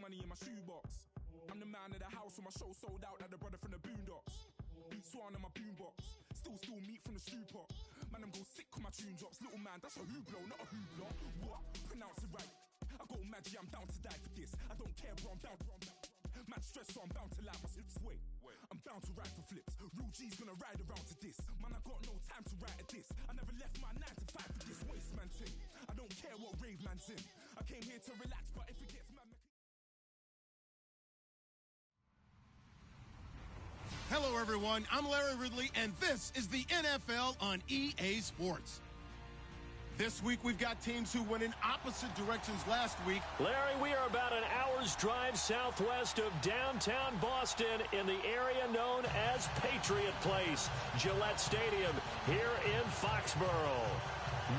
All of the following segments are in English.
money in my shoebox. I'm the man of the house when my show sold out like the brother from the Boondocks. Beat Swan on my boombox. Still meat from the stew pot. Man, I'm go sick when my tune drops. Little man, that's a hooplo, not a hoopla. What? Pronounce it right. I got magic, I'm down to die for this. I don't care, bro, I'm down. Man stressed, so I'm bound to lie my slips. Wait, I'm bound to ride for flips. Real G's gonna ride around to this. Man, I got no time to write at this. I never left my 9 to 5 for this waste man thing. I don't care what rave man's in. I came here to relax, but if it gets mad... Hello, everyone. I'm Larry Ridley, and this is the NFL on EA Sports. This week, we've got teams who went in opposite directions last week. Larry, we are about an hour's drive southwest of downtown Boston in the area known as Patriot Place, Gillette Stadium, here in Foxborough.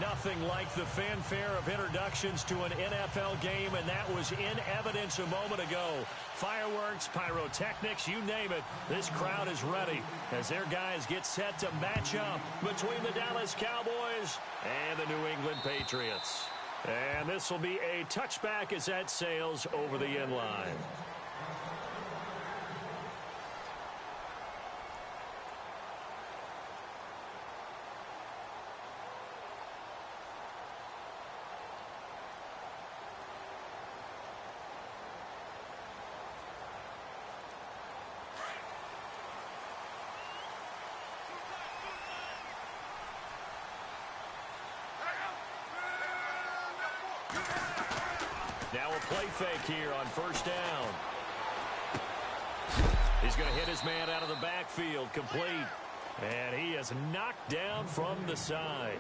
Nothing like the fanfare of introductions to an NFL game, and that was in evidence a moment ago. Fireworks, pyrotechnics, you name it. This crowd is ready as their guys get set to match up between the Dallas Cowboys and the New England Patriots. And this will be a touchback as that sails over the end line. Now a play fake here on first down. He's going to hit his man out of the backfield, complete. And he is knocked down from the side.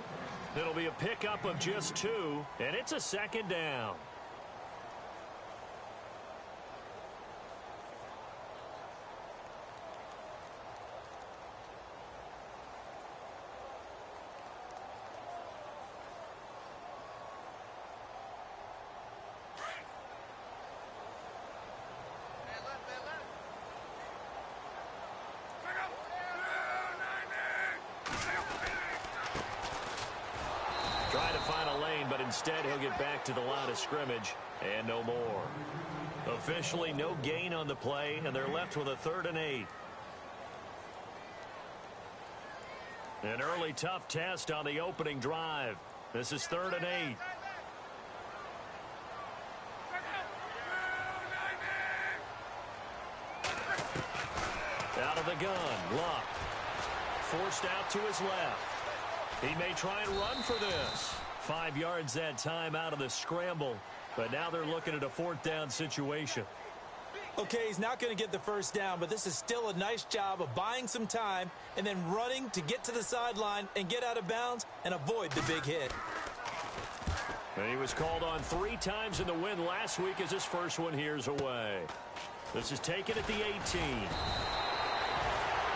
It'll be a pickup of just 2, and it's a second down. Trying to find a lane, but instead he'll get back to the line of scrimmage and no more. Officially no gain on the play, and they're left with a 3rd and 8. An early tough test on the opening drive. This is 3rd and 8. Out of the gun, Luck. Forced out to his left. He may try and run for this. 5 yards that time out of the scramble. But now they're looking at a 4th down situation. Okay, he's not going to get the first down, but this is still a nice job of buying some time and then running to get to the sideline and get out of bounds and avoid the big hit. And he was called on 3 times in the win last week as his first one here's away. This is taken at the 18.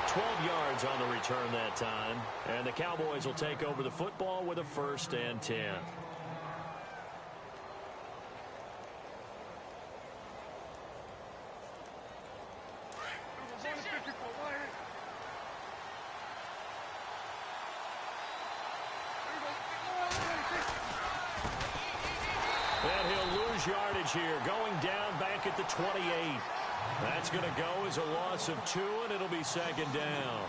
12 yards on the return that time. And the Cowboys will take over the football with a 1st and 10. And he'll lose yardage here, going down back at the 28. That's going to go as a loss of 2, and it'll be 2nd down.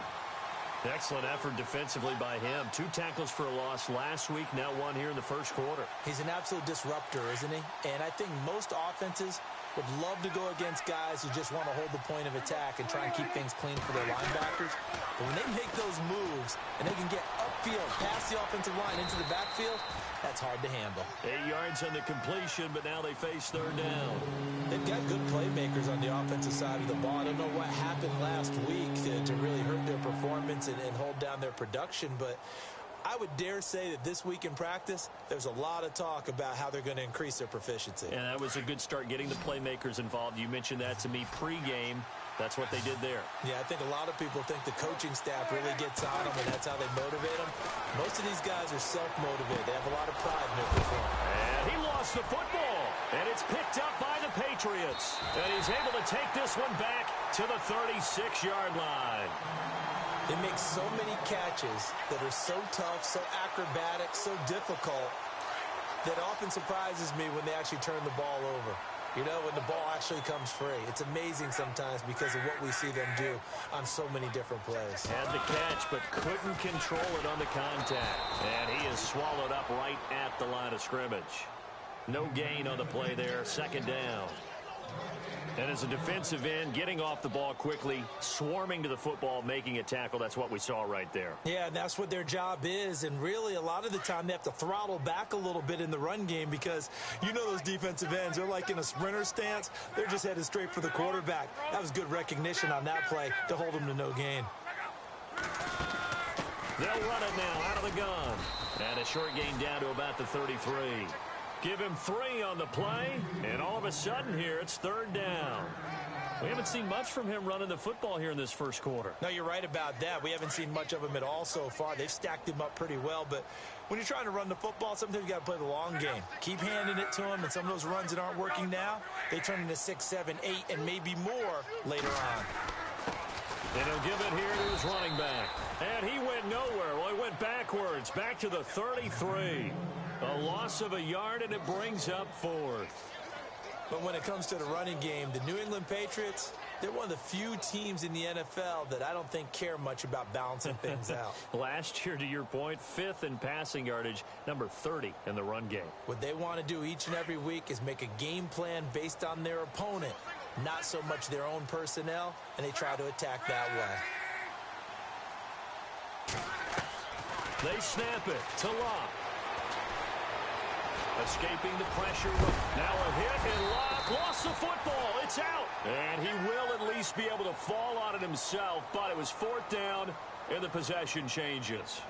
Excellent effort defensively by him. 2 tackles for a loss last week, now 1 here in the first quarter. He's an absolute disruptor, isn't he? And I think most offenses would love to go against guys who just want to hold the point of attack and try and keep things clean for their linebackers. But when they make those moves and they can get upfield, past the offensive line into the backfield, that's hard to handle. 8 yards on the completion, but now they face 3rd down. They've got good playmakers on the offensive side of the ball. I don't know what happened last week to really hurt their performance and hold down their production, but I would dare say that this week in practice, there's a lot of talk about how they're going to increase their proficiency. And that was a good start getting the playmakers involved. You mentioned that to me pregame. That's what they did there. Yeah, I think a lot of people think the coaching staff really gets on them, and that's how they motivate them. Most of these guys are self-motivated. They have a lot of pride in their performance. And he lost the football, and it's picked up by the Patriots. And he's able to take this one back to the 36-yard line. They make so many catches that are so tough, so acrobatic, so difficult, that often surprises me when they actually turn the ball over. You know, when the ball actually comes free. It's amazing sometimes because of what we see them do on so many different plays. Had the catch, but couldn't control it on the contact. And he is swallowed up right at the line of scrimmage. No gain on the play there, second down. And as a defensive end, getting off the ball quickly, swarming to the football, making a tackle, that's what we saw right there. Yeah, and that's what their job is. And really, a lot of the time, they have to throttle back a little bit in the run game because you know those defensive ends, they're like in a sprinter stance. They're just headed straight for the quarterback. That was good recognition on that play to hold them to no gain. They'll run it now out of the gun. And a short gain down to about the 33. Give him 3 on the play, and all of a sudden here, it's third down. We haven't seen much from him running the football here in this first quarter. No, you're right about that. We haven't seen much of him at all so far. They've stacked him up pretty well, but when you're trying to run the football, sometimes you got to play the long game. Keep handing it to him, and some of those runs that aren't working now, they turn into 6, 7, 8, and maybe more later on. And he'll give it here to his running back. And he went nowhere. Well, he went backwards, back to the 33. A loss of a yard, and it brings up 4th. But when it comes to the running game, the New England Patriots, they're one of the few teams in the NFL that I don't think care much about balancing things out. Last year, to your point, 5th in passing yardage, number 30 in the run game. What they want to do each and every week is make a game plan based on their opponent, not so much their own personnel, and they try to attack that way. They snap it to Locke. Escaping the pressure. Now a hit, and Locke lost the football. It's out. And he will at least be able to fall on it himself, but it was 4th down, and the possession changes.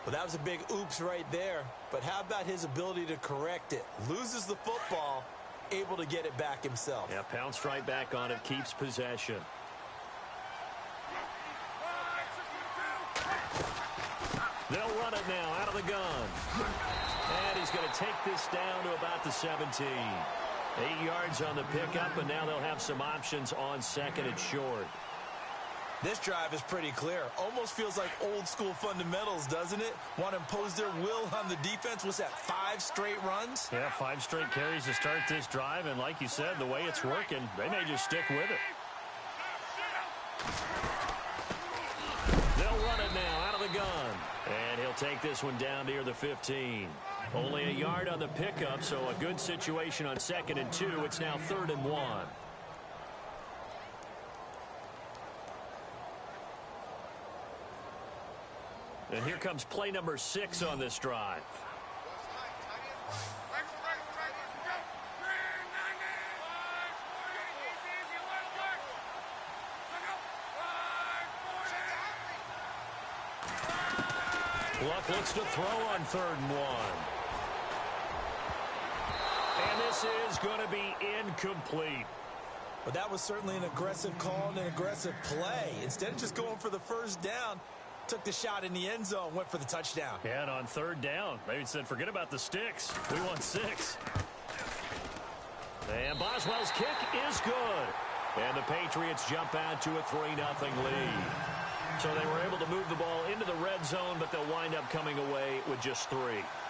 Well, that was a big oops right there. But how about his ability to correct it? Loses the football, able to get it back himself. Yeah, pounced right back on it, keeps possession. They'll run it now out of the gun. And he's going to take this down to about the 17. 8 yards on the pickup, and now they'll have some options on second and short. This drive is pretty clear. Almost feels like old school fundamentals, doesn't it? Want to impose their will on the defense. Was that 5 straight runs? Yeah, 5 straight carries to start this drive, and like you said, the way it's working, they may just stick with it. They'll run it now out of the gun. And he'll take this one down near the 15. Only a yard on the pickup, so a good situation on second and 2. It's now 3rd and 1. And here comes play number 6 on this drive. Luck looks to throw on 3rd and 1. And this is going to be incomplete. But that was certainly an aggressive call and an aggressive play. Instead of just going for the first down, took the shot in the end zone, went for the touchdown. Yeah, and on 3rd down, maybe said, forget about the sticks. We want 6. And Boswell's kick is good. And the Patriots jump out to a 3-0 lead. So they were able to move the ball into the red zone, but they'll wind up coming away with just 3.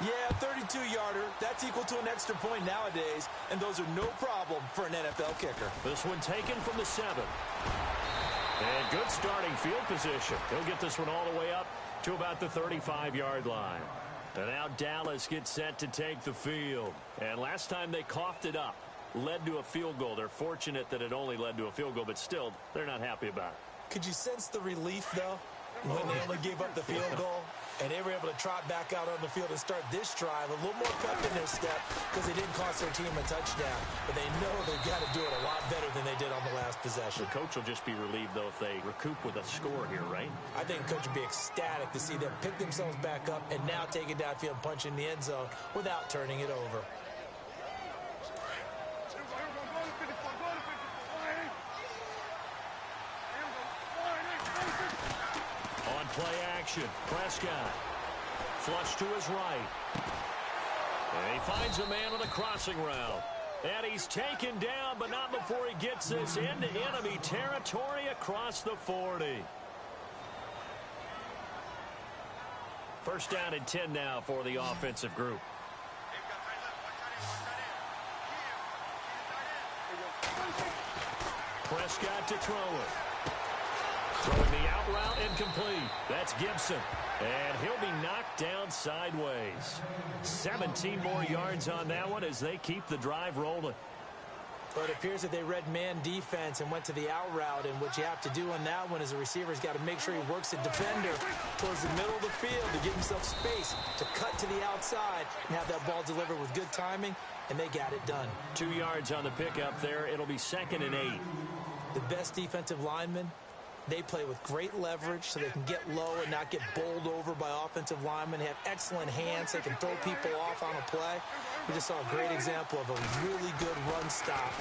Yeah, 32-yarder. That's equal to an extra point nowadays, and those are no problem for an NFL kicker. This one taken from the 7. And good starting field position. He'll get this one all the way up to about the 35-yard line. And now Dallas gets set to take the field. And last time they coughed it up, led to a field goal. They're fortunate that it only led to a field goal, but still, they're not happy about it. Could you sense the relief, though, when they only gave up the field goal and they were able to trot back out on the field and start this drive a little more pep in their step because they didn't cost their team a touchdown, but they know they've got to do it a lot better than they did on the last possession. The coach will just be relieved, though, if they recoup with a score here, right? I think the coach would be ecstatic to see them pick themselves back up and now take it downfield and punch in the end zone without turning it over. Play action. Prescott. Flush to his right. And he finds a man on the crossing route. And he's taken down, but not before he gets this into enemy territory across the 40. First down and 10 now for the offensive group. Prescott to throw it. Throwing the out route incomplete. That's Gibson. And he'll be knocked down sideways. 17 more yards on that one as they keep the drive rolling. But it appears that they read man defense and went to the out route. And what you have to do on that one is a receiver's got to make sure he works the defender towards the middle of the field to give himself space to cut to the outside and have that ball delivered with good timing, and they got it done. 2 yards on the pickup there. It'll be 2nd and 8. The best defensive linemen, they play with great leverage so they can get low and not get bowled over by offensive linemen. They have excellent hands. They can throw people off on a play. We just saw a great example of a really good run stop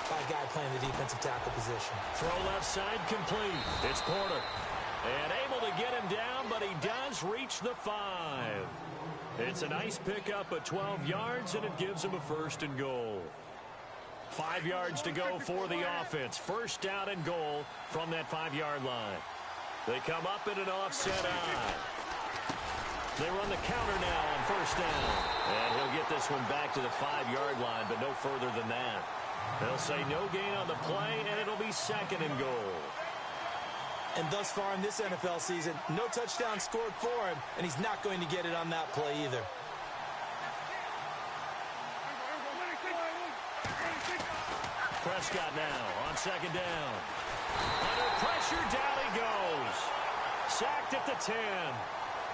by a guy playing the defensive tackle position. Throw left side complete. It's Porter. And able to get him down, but he does reach the 5. It's a nice pickup at 12 yards, and it gives him a 1st and goal. 5 yards to go for the offense. 1st down and goal from that 5-yard line. They come up in an offset eye. They run the counter now on 1st down. And he'll get this one back to the 5-yard line, but no further than that. They'll say no gain on the play, and it'll be 2nd and goal. And thus far in this NFL season, no touchdown scored for him, and he's not going to get it on that play either. Prescott now on 2nd down. Under pressure, down he goes. Sacked at the 10.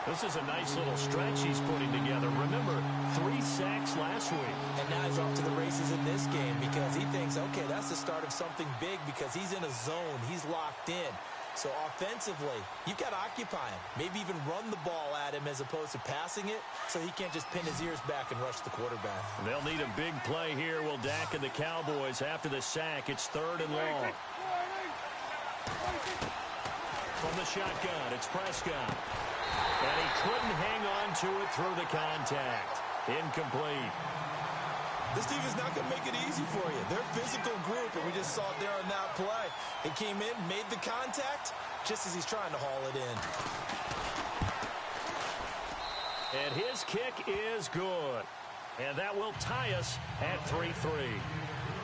This is a nice little stretch he's putting together. Remember, 3 sacks last week. And now he's off to the races in this game because he thinks, okay, that's the start of something big because he's in a zone. He's locked in. So offensively, you've got to occupy him. Maybe even run the ball at him as opposed to passing it so he can't just pin his ears back and rush the quarterback. They'll need a big play here, will Dak and the Cowboys. After the sack, it's 3rd and long. From the shotgun, it's Prescott. And he couldn't hang on to it through the contact. Incomplete. This team is not going to make it easy for you. They're a physical group, and we just saw it there on that play. He came in, made the contact, just as he's trying to haul it in. And his kick is good. And that will tie us at 3-3.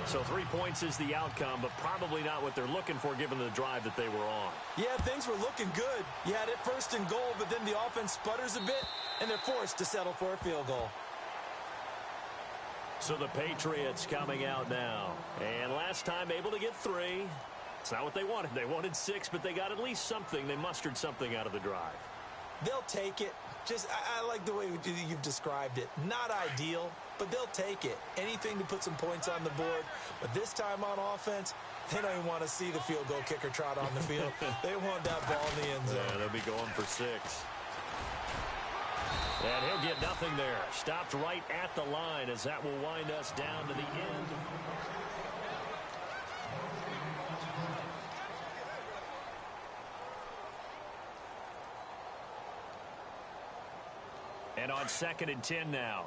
So 3 points is the outcome, but probably not what they're looking for given the drive that they were on. Yeah, things were looking good. You had it 1st and goal, but then the offense sputters a bit, and they're forced to settle for a field goal. So the Patriots coming out now. And last time able to get 3. It's not what they wanted. They wanted 6, but they got at least something. They mustered something out of the drive. They'll take it. Just, I like the way you've described it. Not ideal, but they'll take it. Anything to put some points on the board. But this time on offense, they don't even want to see the field goal kicker trot on the field. They want that ball in the end zone. Yeah, they'll be going for 6. And he'll get nothing there. Stopped right at the line as that will wind us down to the end. And on 2nd and 10 now.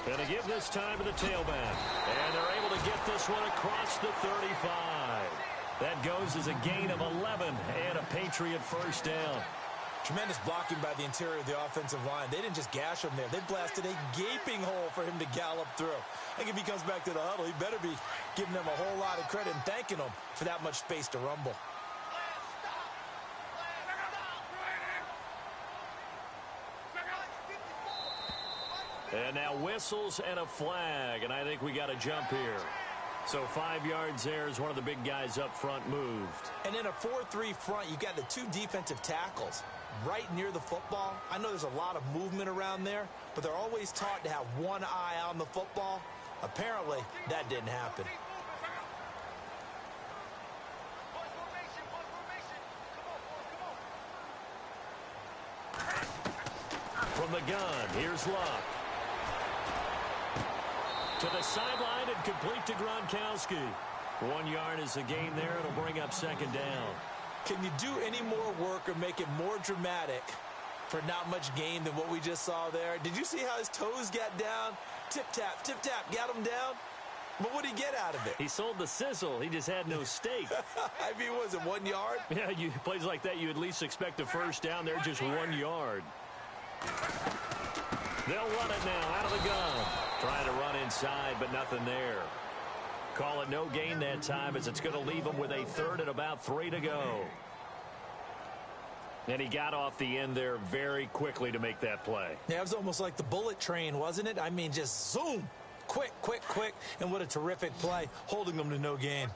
Going to give this time to the tailback. And they're able to get this one across the 35. That goes as a gain of 11 and a Patriot 1st down. Tremendous blocking by the interior of the offensive line. They didn't just gash him there. They blasted a gaping hole for him to gallop through. I think if he comes back to the huddle, he better be giving them a whole lot of credit and thanking them for that much space to rumble. And now whistles and a flag, and I think we got a jump here. So 5 yards there as one of the big guys up front moved. And in a 4-3 front, you've got the 2 defensive tackles right near the football. I know there's a lot of movement around there, but they're always taught to have one eye on the football. Apparently, that didn't happen. From the gun, here's Luck. To the sideline and complete to Gronkowski. 1 yard is a gain there. It'll bring up 2nd down. Can you do any more work or make it more dramatic for not much gain than what we just saw there? Did you see how his toes got down? Tip-tap, got him down. But what did he get out of it? He sold the sizzle. He just had no steak. I mean, was it 1 yard? Yeah, plays like that, you at least expect a first down. They're just 1 yard. They'll run it now out of the gun. Trying to run inside, but nothing there. Call it no gain that time as it's going to leave them with a third and about 3 to go. And he got off the end there very quickly to make that play. Yeah, it was almost like the bullet train, wasn't it? I mean, just zoom. Quick, quick, quick. And what a terrific play, holding them to no gain.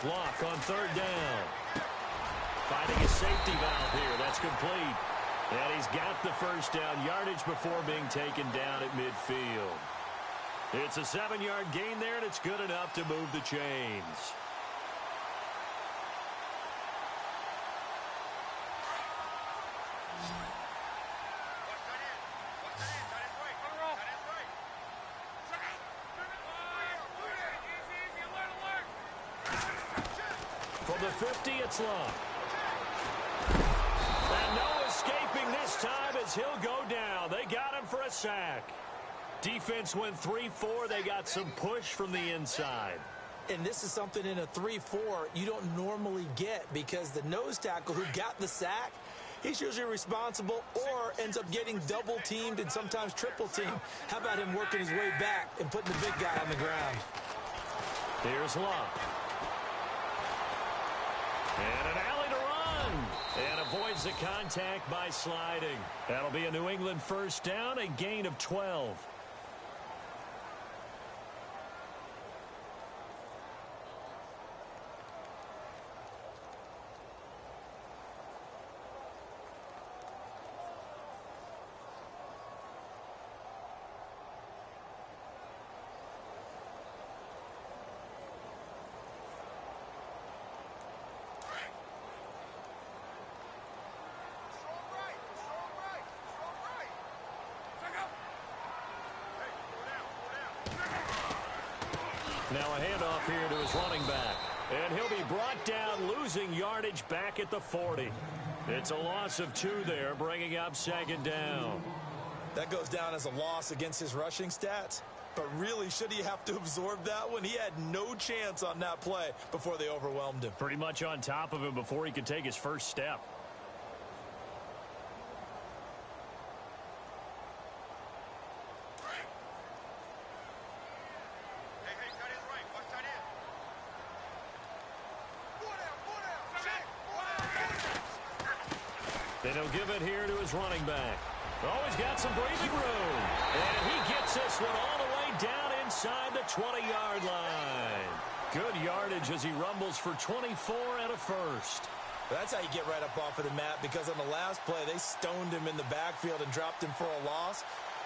Block on third down. Finding a safety valve here. That's complete. And he's got the first down yardage before being taken down at midfield. It's a 7-yard gain there, and it's good enough to move the chains. From the 50, it's Love. And no escaping this time as he'll go down. They got him for a sack. Defense went 3-4. They got some push from the inside. And this is something in a 3-4 you don't normally get because the nose tackle who got the sack, he's usually responsible or ends up getting double-teamed and sometimes triple-teamed. How about him working his way back and putting the big guy on the ground? Here's Love. And an alley to run. And avoids the contact by sliding. That'll be a New England first down, a gain of 12. Now a handoff here to his running back. And he'll be brought down, losing yardage back at the 40. It's a loss of 2 there, bringing up second down. That goes down as a loss against his rushing stats. But really, should he have to absorb that one? He had no chance on that play before they overwhelmed him. Pretty much on top of him before he could take his first step. Then he'll give it here to his running back. Always got some breathing room. And he gets this one all the way down inside the 20-yard line. Good yardage as he rumbles for 24 and a first. That's how you get right up off of the mat, because on the last play, they stoned him in the backfield and dropped him for a loss.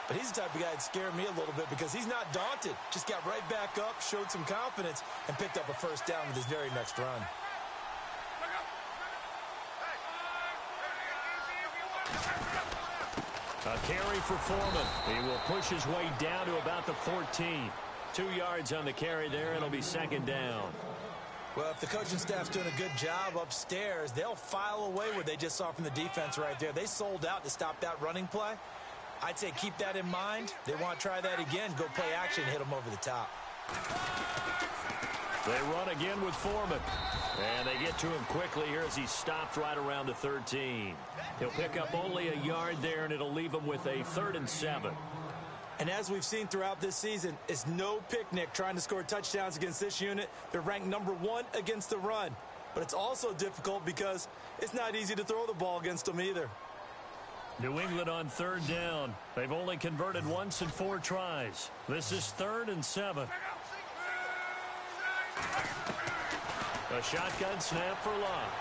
But he's the type of guy that scared me a little bit because he's not daunted. Just got right back up, showed some confidence, and picked up a first down with his very next run. A carry for Foreman. He will push his way down to about the 14. 2 yards on the carry there. It'll be second down. Well, if the coaching staff's doing a good job upstairs, they'll file away what they just saw from the defense right there. They sold out to stop that running play. I'd say keep that in mind. They want to try that again. Go play action, hit them over the top. They run again with Foreman. And they get to him quickly here as he stopped right around the 13. He'll pick up only a yard there, and it'll leave him with a 3rd and 7. And as we've seen throughout this season, it's no picnic trying to score touchdowns against this unit. They're ranked number 1 against the run. But it's also difficult because it's not easy to throw the ball against them either. New England on 3rd down. They've only converted once in 4 tries. This is 3rd and 7. A shotgun snap for Love.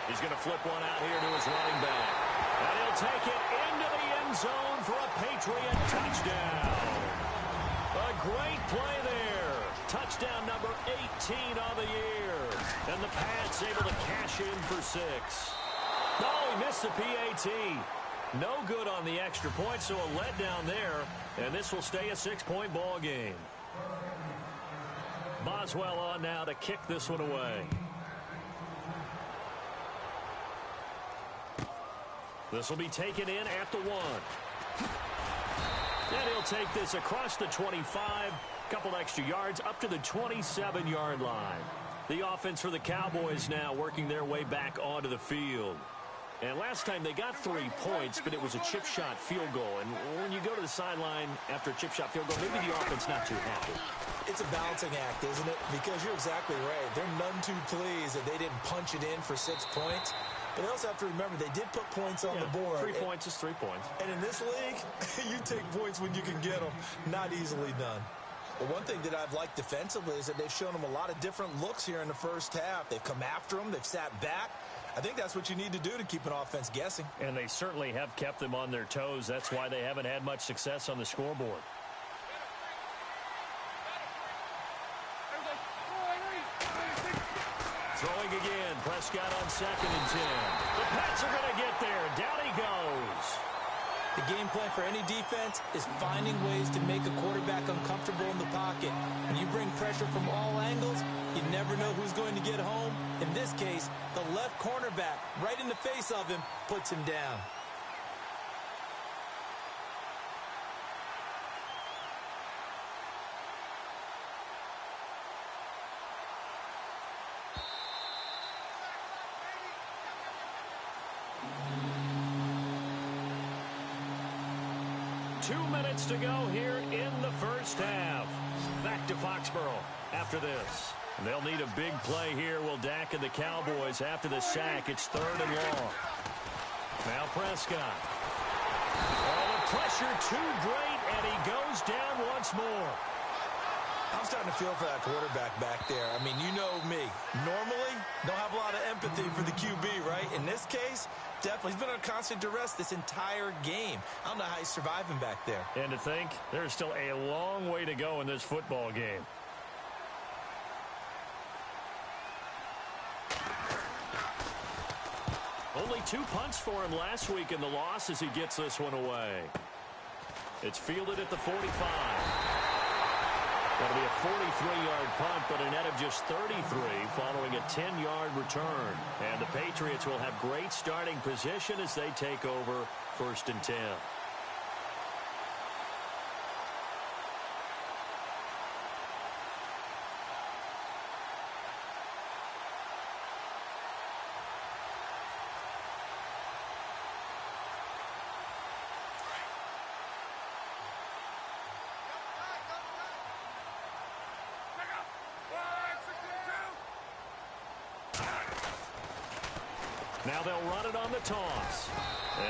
He's going to flip one out here to his running back. And he'll take it into the end zone for a Patriot touchdown. A great play there. Touchdown number 18 on the year. And the Pats able to cash in for 6. No, he missed the PAT. No good on the extra point, so a letdown there. And this will stay a 6-point ball game. Boswell on now to kick this one away. This will be taken in at the 1. And he'll take this across the 25, couple extra yards up to the 27-yard line. The offense for the Cowboys now working their way back onto the field. And last time they got 3 points, but it was a chip shot field goal. And when you go to the sideline after a chip shot field goal, maybe the offense not too happy. It's a balancing act, isn't it? Because you're exactly right. They're none too pleased that they didn't punch it in for 6 points. But they also have to remember they did put points on the board. 3 points is 3 points. And in this league, you take points when you can get them. Not easily done. But one thing that I've liked defensively is that they've shown them a lot of different looks here in the first half. They've come after them. They've sat back. I think that's what you need to do to keep an offense guessing. And they certainly have kept them on their toes. That's why they haven't had much success on the scoreboard. Throwing again. Prescott on 2nd and 10. The Pats are going to get there. Down he goes. The game plan for any defense is finding ways to make a quarterback uncomfortable in the pocket. When you bring pressure from all angles, you never know who's going to get home. In this case, the left cornerback, right in the face of him, puts him down. To go here in the first half. Back to Foxborough after this. They'll need a big play here. Will Dak and the Cowboys after the sack. It's 3rd and long. Now Prescott. Oh, the pressure too great, and he goes down once more. I'm starting to feel for that quarterback back there. I mean, you know me. Normally, don't have a lot of empathy for the QB, right? In this case, definitely. He's been on constant duress this entire game. I don't know how he's surviving back there. And to think, there's still a long way to go in this football game. Only 2 punts for him last week in the loss as he gets this one away. It's fielded at the 45. That'll be a 43-yard punt, but a net of just 33 following a 10-yard return. And the Patriots will have great starting position as they take over 1st and 10. Now they'll run it on the toss.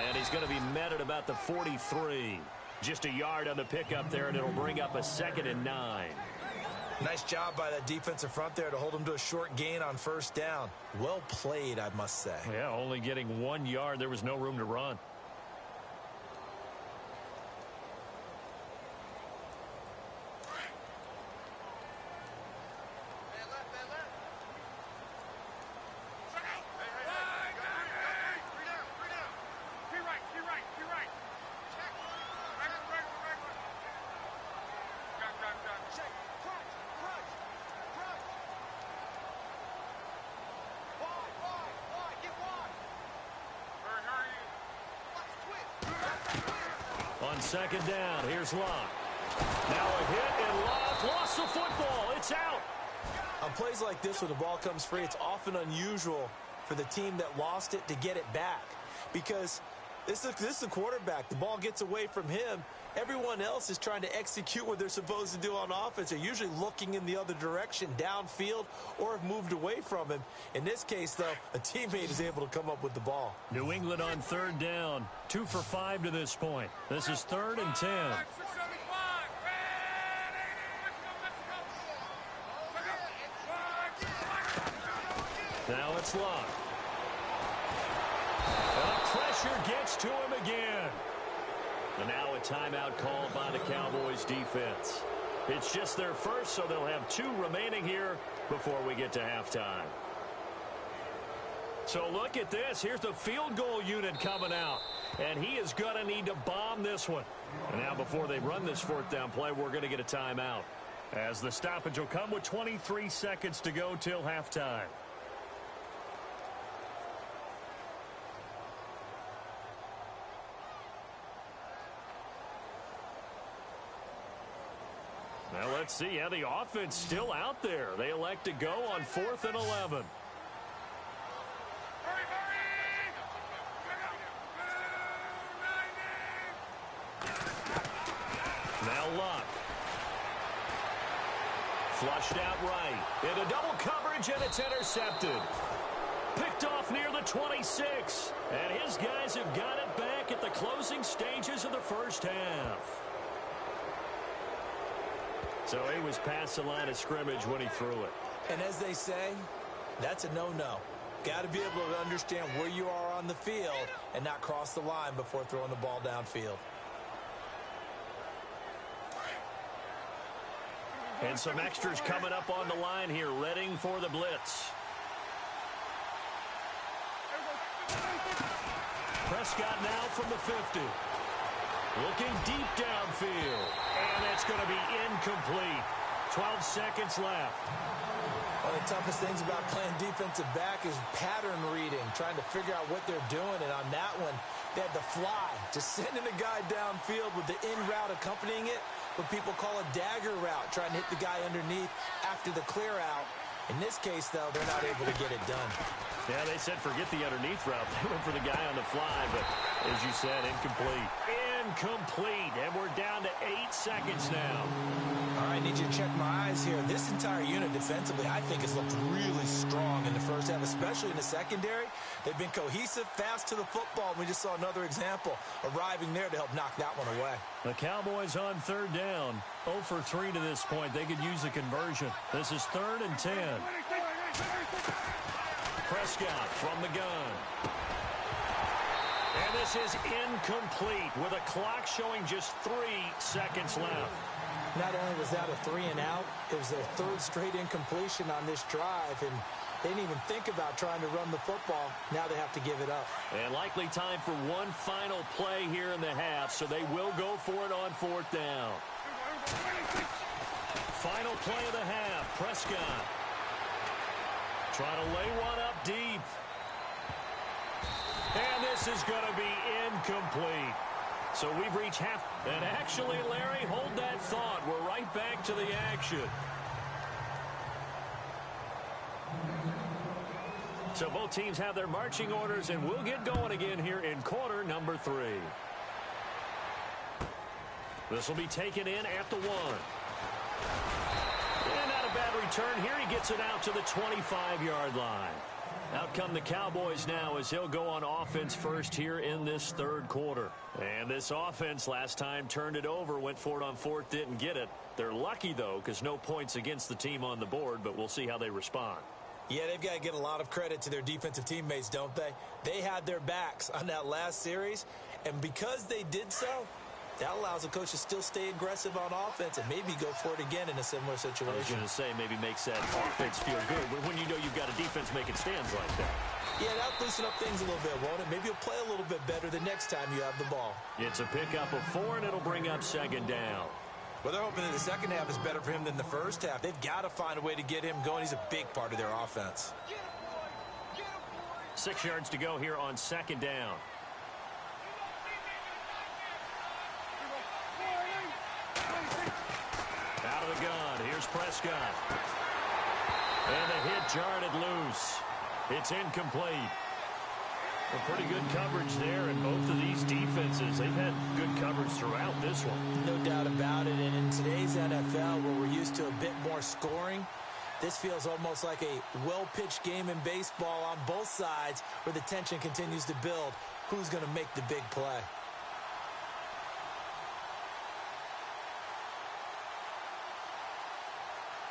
And he's going to be met at about the 43. Just a yard on the pickup there, and it'll bring up a 2nd and 9. Nice job by that defensive front there to hold him to a short gain on 1st down. Well played, I must say. Yeah, only getting 1 yard. There was no room to run. On 2nd down, here's Locke. Now a hit, and Locke lost the football. It's out. On plays like this where the ball comes free, it's often unusual for the team that lost it to get it back. Because this is the quarterback. The ball gets away from him. Everyone else is trying to execute what they're supposed to do on offense. They're usually looking in the other direction, downfield, or have moved away from him. In this case, though, a teammate is able to come up with the ball. New England on 3rd down. 2 for 5 to this point. This is 3rd and 10. Now it's Locke. The pressure gets to him again. And now a timeout called by the Cowboys defense. It's just their first, so they'll have 2 remaining here before we get to halftime. So look at this. Here's the field goal unit coming out. And he is going to need to bomb this one. And now before they run this 4th down play, we're going to get a timeout. As the stoppage will come with 23 seconds to go till halftime. Well, let's see how the offense still out there. They elect to go on 4th and 11. Now Luck. Flushed out right. Into double coverage, and it's intercepted. Picked off near the 26. And his guys have got it back at the closing stages of the first half. So he was past the line of scrimmage when he threw it. And as they say, that's a no-no. Got to be able to understand where you are on the field and not cross the line before throwing the ball downfield. And some extras coming up on the line here, readying for the blitz. Prescott now from the 50. Looking deep downfield. And it's going to be incomplete. 12 seconds left. One of the toughest things about playing defensive back is pattern reading, trying to figure out what they're doing. And on that one, they had the fly, just sending a guy downfield with the in route accompanying it, what people call a dagger route, trying to hit the guy underneath after the clear out. In this case, though, they're not able to get it done. Yeah, they said forget the underneath route. They went for the guy on the fly, but as you said, incomplete. Incomplete, and we're down to 8 seconds now. All right, I need you to check my eyes here. This entire unit defensively, I think, has looked really strong in the first half, especially in the secondary. They've been cohesive, fast to the football. We just saw another example arriving there to help knock that one away. The Cowboys on 3rd down. 0 for 3 to this point. They could use a conversion. This is 3rd and 10. Prescott from the gun. And this is incomplete with a clock showing just 3 seconds left. Not only was that a 3 and out, it was their 3rd straight incompletion on this drive, and they didn't even think about trying to run the football. Now they have to give it up. And likely time for one final play here in the half, so they will go for it on 4th down. Final play of the half, Prescott. Trying to lay one up deep. And this is going to be incomplete. So we've reached half. And actually, Larry, hold that thought. We're right back to the action. So both teams have their marching orders, and we'll get going again here in quarter number 3. This will be taken in at the 1. And not a bad return here. He gets it out to the 25-yard line. Out come the Cowboys now as he'll go on offense first here in this 3rd quarter. And this offense last time turned it over, went for it on 4th, didn't get it. They're lucky, though, because no points against the team on the board, but we'll see how they respond. Yeah, they've got to get a lot of credit to their defensive teammates, don't they? They had their backs on that last series, and because they did so, that allows the coach to still stay aggressive on offense and maybe go for it again in a similar situation. I was going to say maybe makes that offense feel good, but when you know you've got a defense making stands like that. Yeah, that'll loosen up things a little bit, won't it? Maybe you'll play a little bit better the next time you have the ball. It's a pickup of 4, and it'll bring up 2nd down. Well, they're hoping that the second half is better for him than the first half. They've got to find a way to get him going. He's a big part of their offense. 6 yards to go here on 2nd down. Out of the gun, here's Prescott. And the hit jarred it loose. It's incomplete. Well, pretty good coverage there, and both of these defenses, they've had good coverage throughout this one. No doubt about it, and in today's NFL, where we're used to a bit more scoring, this feels almost like a well-pitched game in baseball on both sides where the tension continues to build. Who's going to make the big play?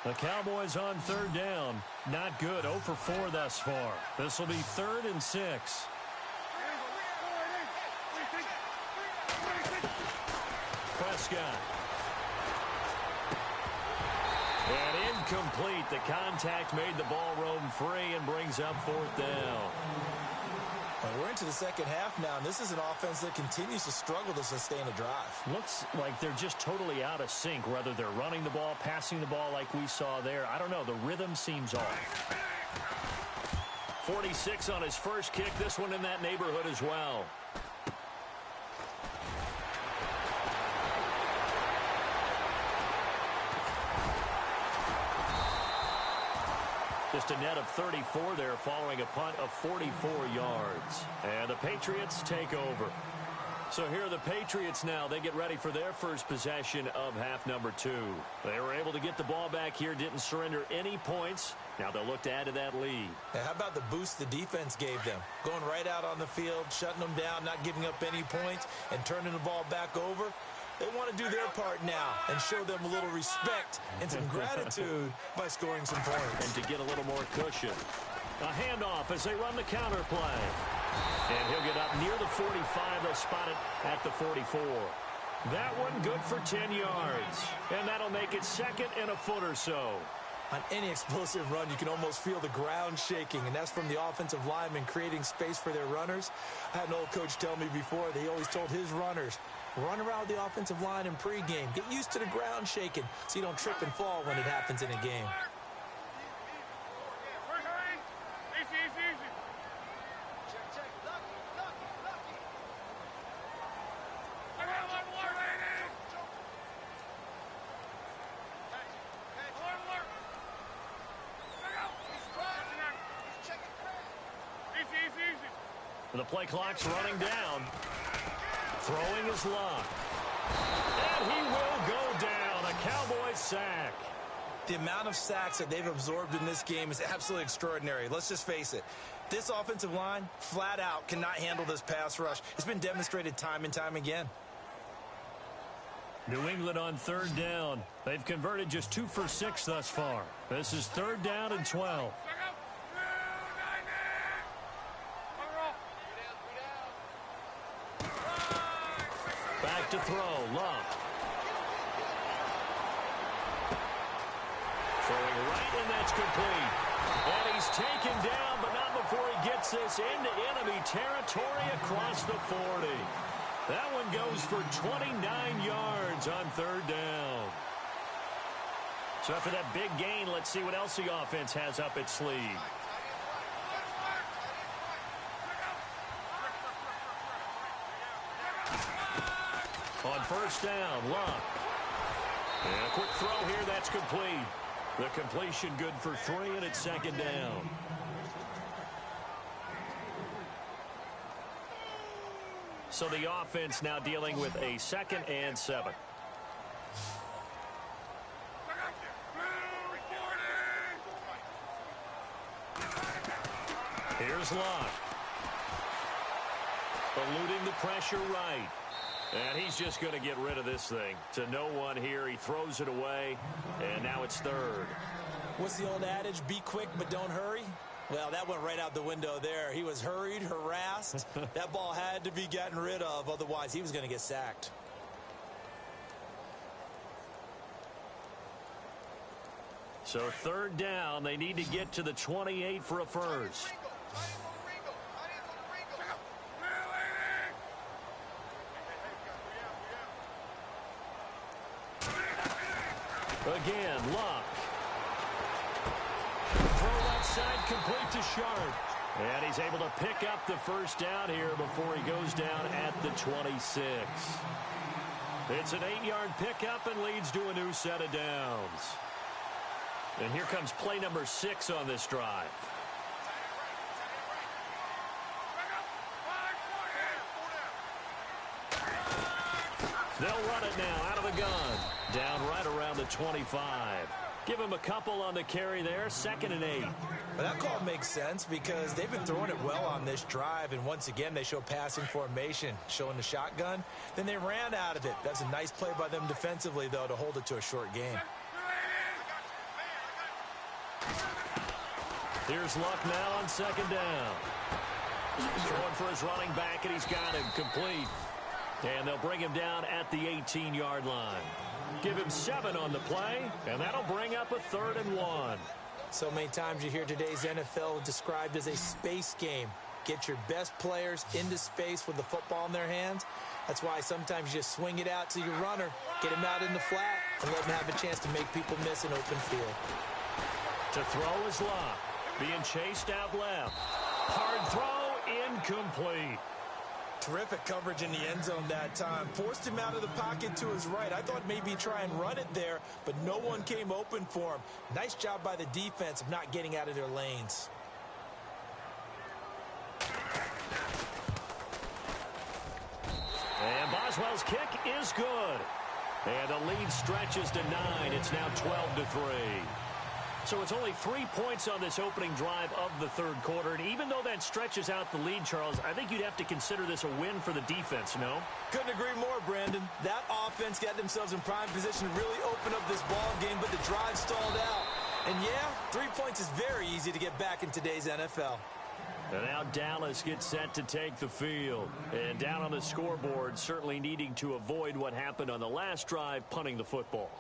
The Cowboys on 3rd down. Not good. 0 for 4 thus far. This will be 3rd and 6. Prescott. And incomplete. The contact made the ball roam free and brings up 4th down. Well, we're into the second half now, and this is an offense that continues to struggle to sustain a drive. Looks like they're just totally out of sync, whether they're running the ball, passing the ball like we saw there. I don't know. The rhythm seems off. 46 on his first kick. This one in that neighborhood as well. Just a net of 34 there following a punt of 44 yards. And the Patriots take over. So here are the Patriots now. They get ready for their first possession of half number 2. They were able to get the ball back here, didn't surrender any points. Now they'll look to add to that lead. And how about the boost the defense gave them? Going right out on the field, shutting them down, not giving up any points, and turning the ball back over. They want to do their part now and show them a little respect and some gratitude by scoring some points. And to get a little more cushion. A handoff as they run the counter play. And he'll get up near the 45. They'll spot it at the 44. That one good for 10 yards. And that'll make it second and a foot or so. On any explosive run, you can almost feel the ground shaking, and that's from the offensive linemen creating space for their runners. I had an old coach tell me before, they always told his runners, run around the offensive line in pregame. Get used to the ground shaking so you don't trip and fall when it happens in a game. The play clock's running down. Throwing his luck. And he will go down. A Cowboys sack. The amount of sacks that they've absorbed in this game is absolutely extraordinary. Let's just face it. This offensive line, flat out, cannot handle this pass rush. It's been demonstrated time and time again. New England on third down. They've converted just 2 for 6 thus far. This is third down and 12. Back to throw. Luck. Throwing right, and that's complete. And he's taken down, but not before he gets this into enemy territory across the 40. That one goes for 29 yards on third down. So after that big gain, let's see what else the offense has up its sleeve. On first down, Luck. And a quick throw here, that's complete. The completion good for 3, and it's second down. So the offense now dealing with a 2nd and 7. Here's Luck. Eluding the pressure right. And he's just going to get rid of this thing. To no one here. He throws it away. And now it's third. What's the old adage? Be quick, but don't hurry. Well, that went right out the window there. He was hurried, harassed. That ball had to be gotten rid of. Otherwise, he was going to get sacked. So third down. They need to get to the 28 for a first. Again, Luck. Throw left side, complete to Sharp. And he's able to pick up the first down here before he goes down at the 26. It's an 8-yard pickup and leads to a new set of downs. And here comes play number 6 on this drive. They'll run it now out of the gun. Down right around the 25. Give him a couple on the carry there. 2nd and 8. But that call makes sense because they've been throwing it well on this drive. And once again, they show passing formation, showing the shotgun. Then they ran out of it. That's a nice play by them defensively, though, to hold it to a short game. Here's Luck now on 2nd down. Throwing for his running back, and he's got him complete. And they'll bring him down at the 18-yard line. Give him 7 on the play, and that'll bring up a 3rd and 1. So many times you hear today's NFL described as a space game. Get your best players into space with the football in their hands. That's why sometimes you just swing it out to your runner, get him out in the flat, and let him have a chance to make people miss an open field. To throw is Luck. Being chased out left. Hard throw, incomplete. Terrific coverage in the end zone that time. Forced him out of the pocket to his right. I thought maybe try and run it there, but no one came open for him. Nice job by the defense of not getting out of their lanes. And Boswell's kick is good. And the lead stretches to 9. It's now 12-3. So it's only 3 points on this opening drive of the third quarter. And even though that stretches out the lead, Charles, I think you'd have to consider this a win for the defense, no? Couldn't agree more, Brandon. That offense got themselves in prime position to really open up this ball game, but the drive stalled out. And yeah, 3 points is very easy to get back in today's NFL. And now Dallas gets set to take the field. And down on the scoreboard, certainly needing to avoid what happened on the last drive, punting the football.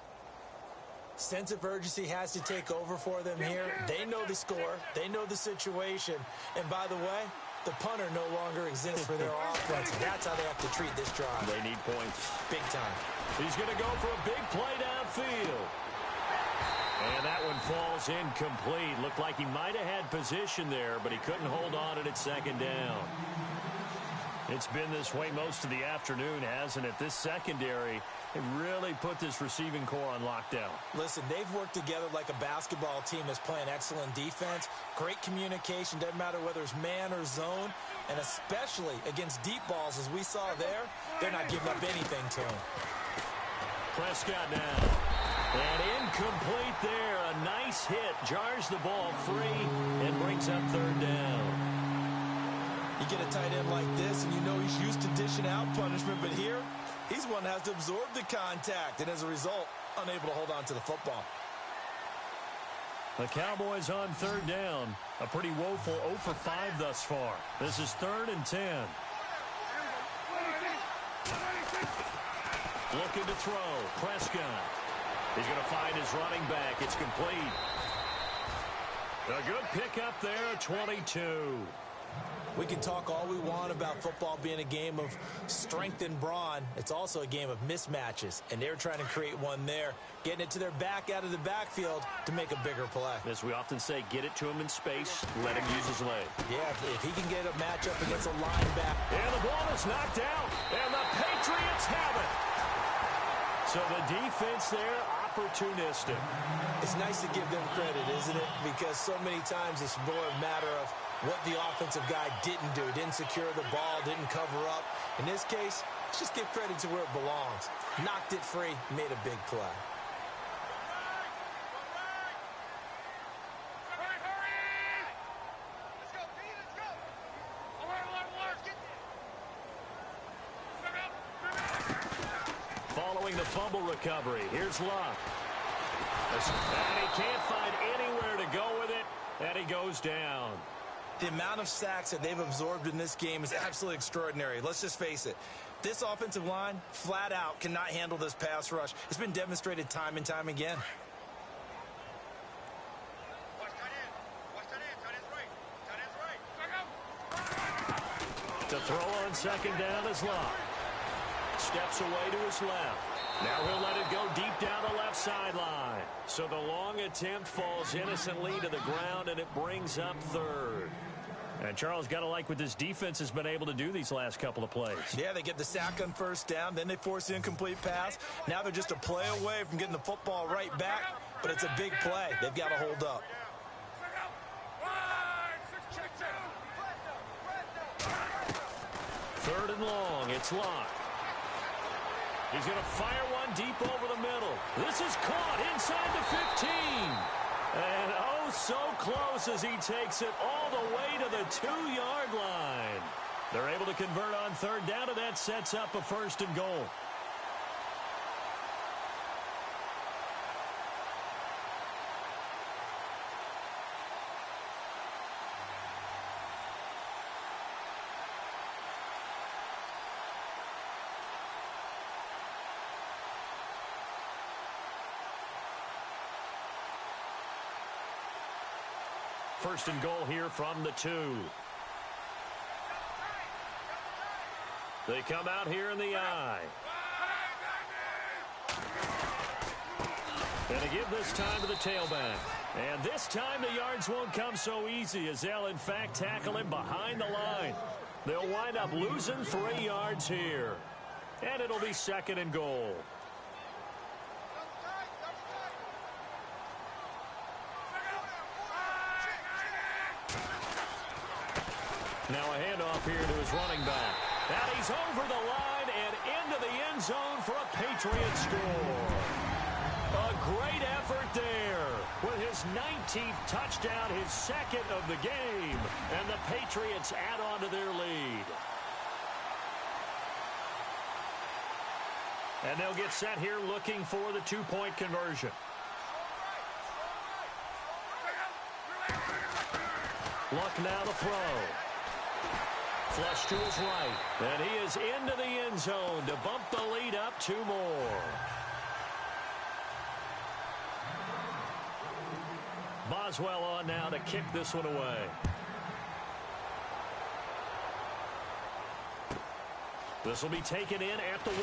Sense of urgency has to take over for them here. They know the score. They know the situation. And by the way, the punter no longer exists for their offense. That's how they have to treat this drive. They need points. Big time. He's going to go for a big play downfield. And that one falls incomplete. Looked like he might have had position there, but he couldn't hold on at second down. It's been this way most of the afternoon, hasn't it? This secondary, it really put this receiving core on lockdown. Listen, they've worked together like a basketball team that's playing excellent defense. Great communication, doesn't matter whether it's man or zone. And especially against deep balls, as we saw there, they're not giving up anything to him. Prescott now. And incomplete there. A nice hit. Jars the ball free and brings up third down. You get a tight end like this, and you know he's used to dishing out punishment, but here, he's one that has to absorb the contact, and as a result, unable to hold on to the football. The Cowboys on third down. A pretty woeful 0 for 5 thus far. This is 3rd and 10. Looking to throw. Prescott. He's going to find his running back. It's complete. A good pickup there, 22. We can talk all we want about football being a game of strength and brawn. It's also a game of mismatches, and they're trying to create one there, getting it to their back out of the backfield to make a bigger play. As we often say, get it to him in space, let him use his leg. Yeah, if he can get a matchup against a linebacker. And the ball is knocked out, and the Patriots have it. So the defense there, opportunistic. It's nice to give them credit, isn't it? Because so many times it's more a matter of what the offensive guy didn't do. Didn't secure the ball, didn't cover up. In this case, let's just give credit to where it belongs. Knocked it free, made a big play. Following the fumble recovery, here's Luck. And he can't find anywhere to go with it, and he goes down. The amount of sacks that they've absorbed in this game is absolutely extraordinary. Let's just face it. This offensive line, flat out, cannot handle this pass rush. It's been demonstrated time and time again. To throw on second down is Luck. Steps away to his left. Now he'll let it go deep down the left sideline. So the long attempt falls innocently to the ground, and it brings up third. And Charles, got to like what this defense has been able to do these last couple of plays. Yeah, they get the sack on first down, then they force the incomplete pass. Now they're just a play away from getting the football right back, but it's a big play. They've got to hold up. Third and long, it's Locke. He's going to fire one deep over the middle. This is caught inside the 15. And oh, so close as he takes it all the way to the 2-yard line. They're able to convert on third down, and that sets up a 1st and goal. First and goal here from the 2. They come out here in the I. And a give this time to the tailback. And this time the yards won't come so easy as they'll, in fact, tackle him behind the line. They'll wind up losing 3 yards here. And it'll be 2nd and goal. Now a handoff here to his running back. And he's over the line and into the end zone for a Patriot score. A great effort there with his 19th touchdown, his 2nd of the game. And the Patriots add on to their lead. And they'll get set here looking for the 2-point conversion. Luck now to throw. Flush to his right. And he is into the end zone to bump the lead up 2 more. Boswell on now to kick this one away. This will be taken in at the 1.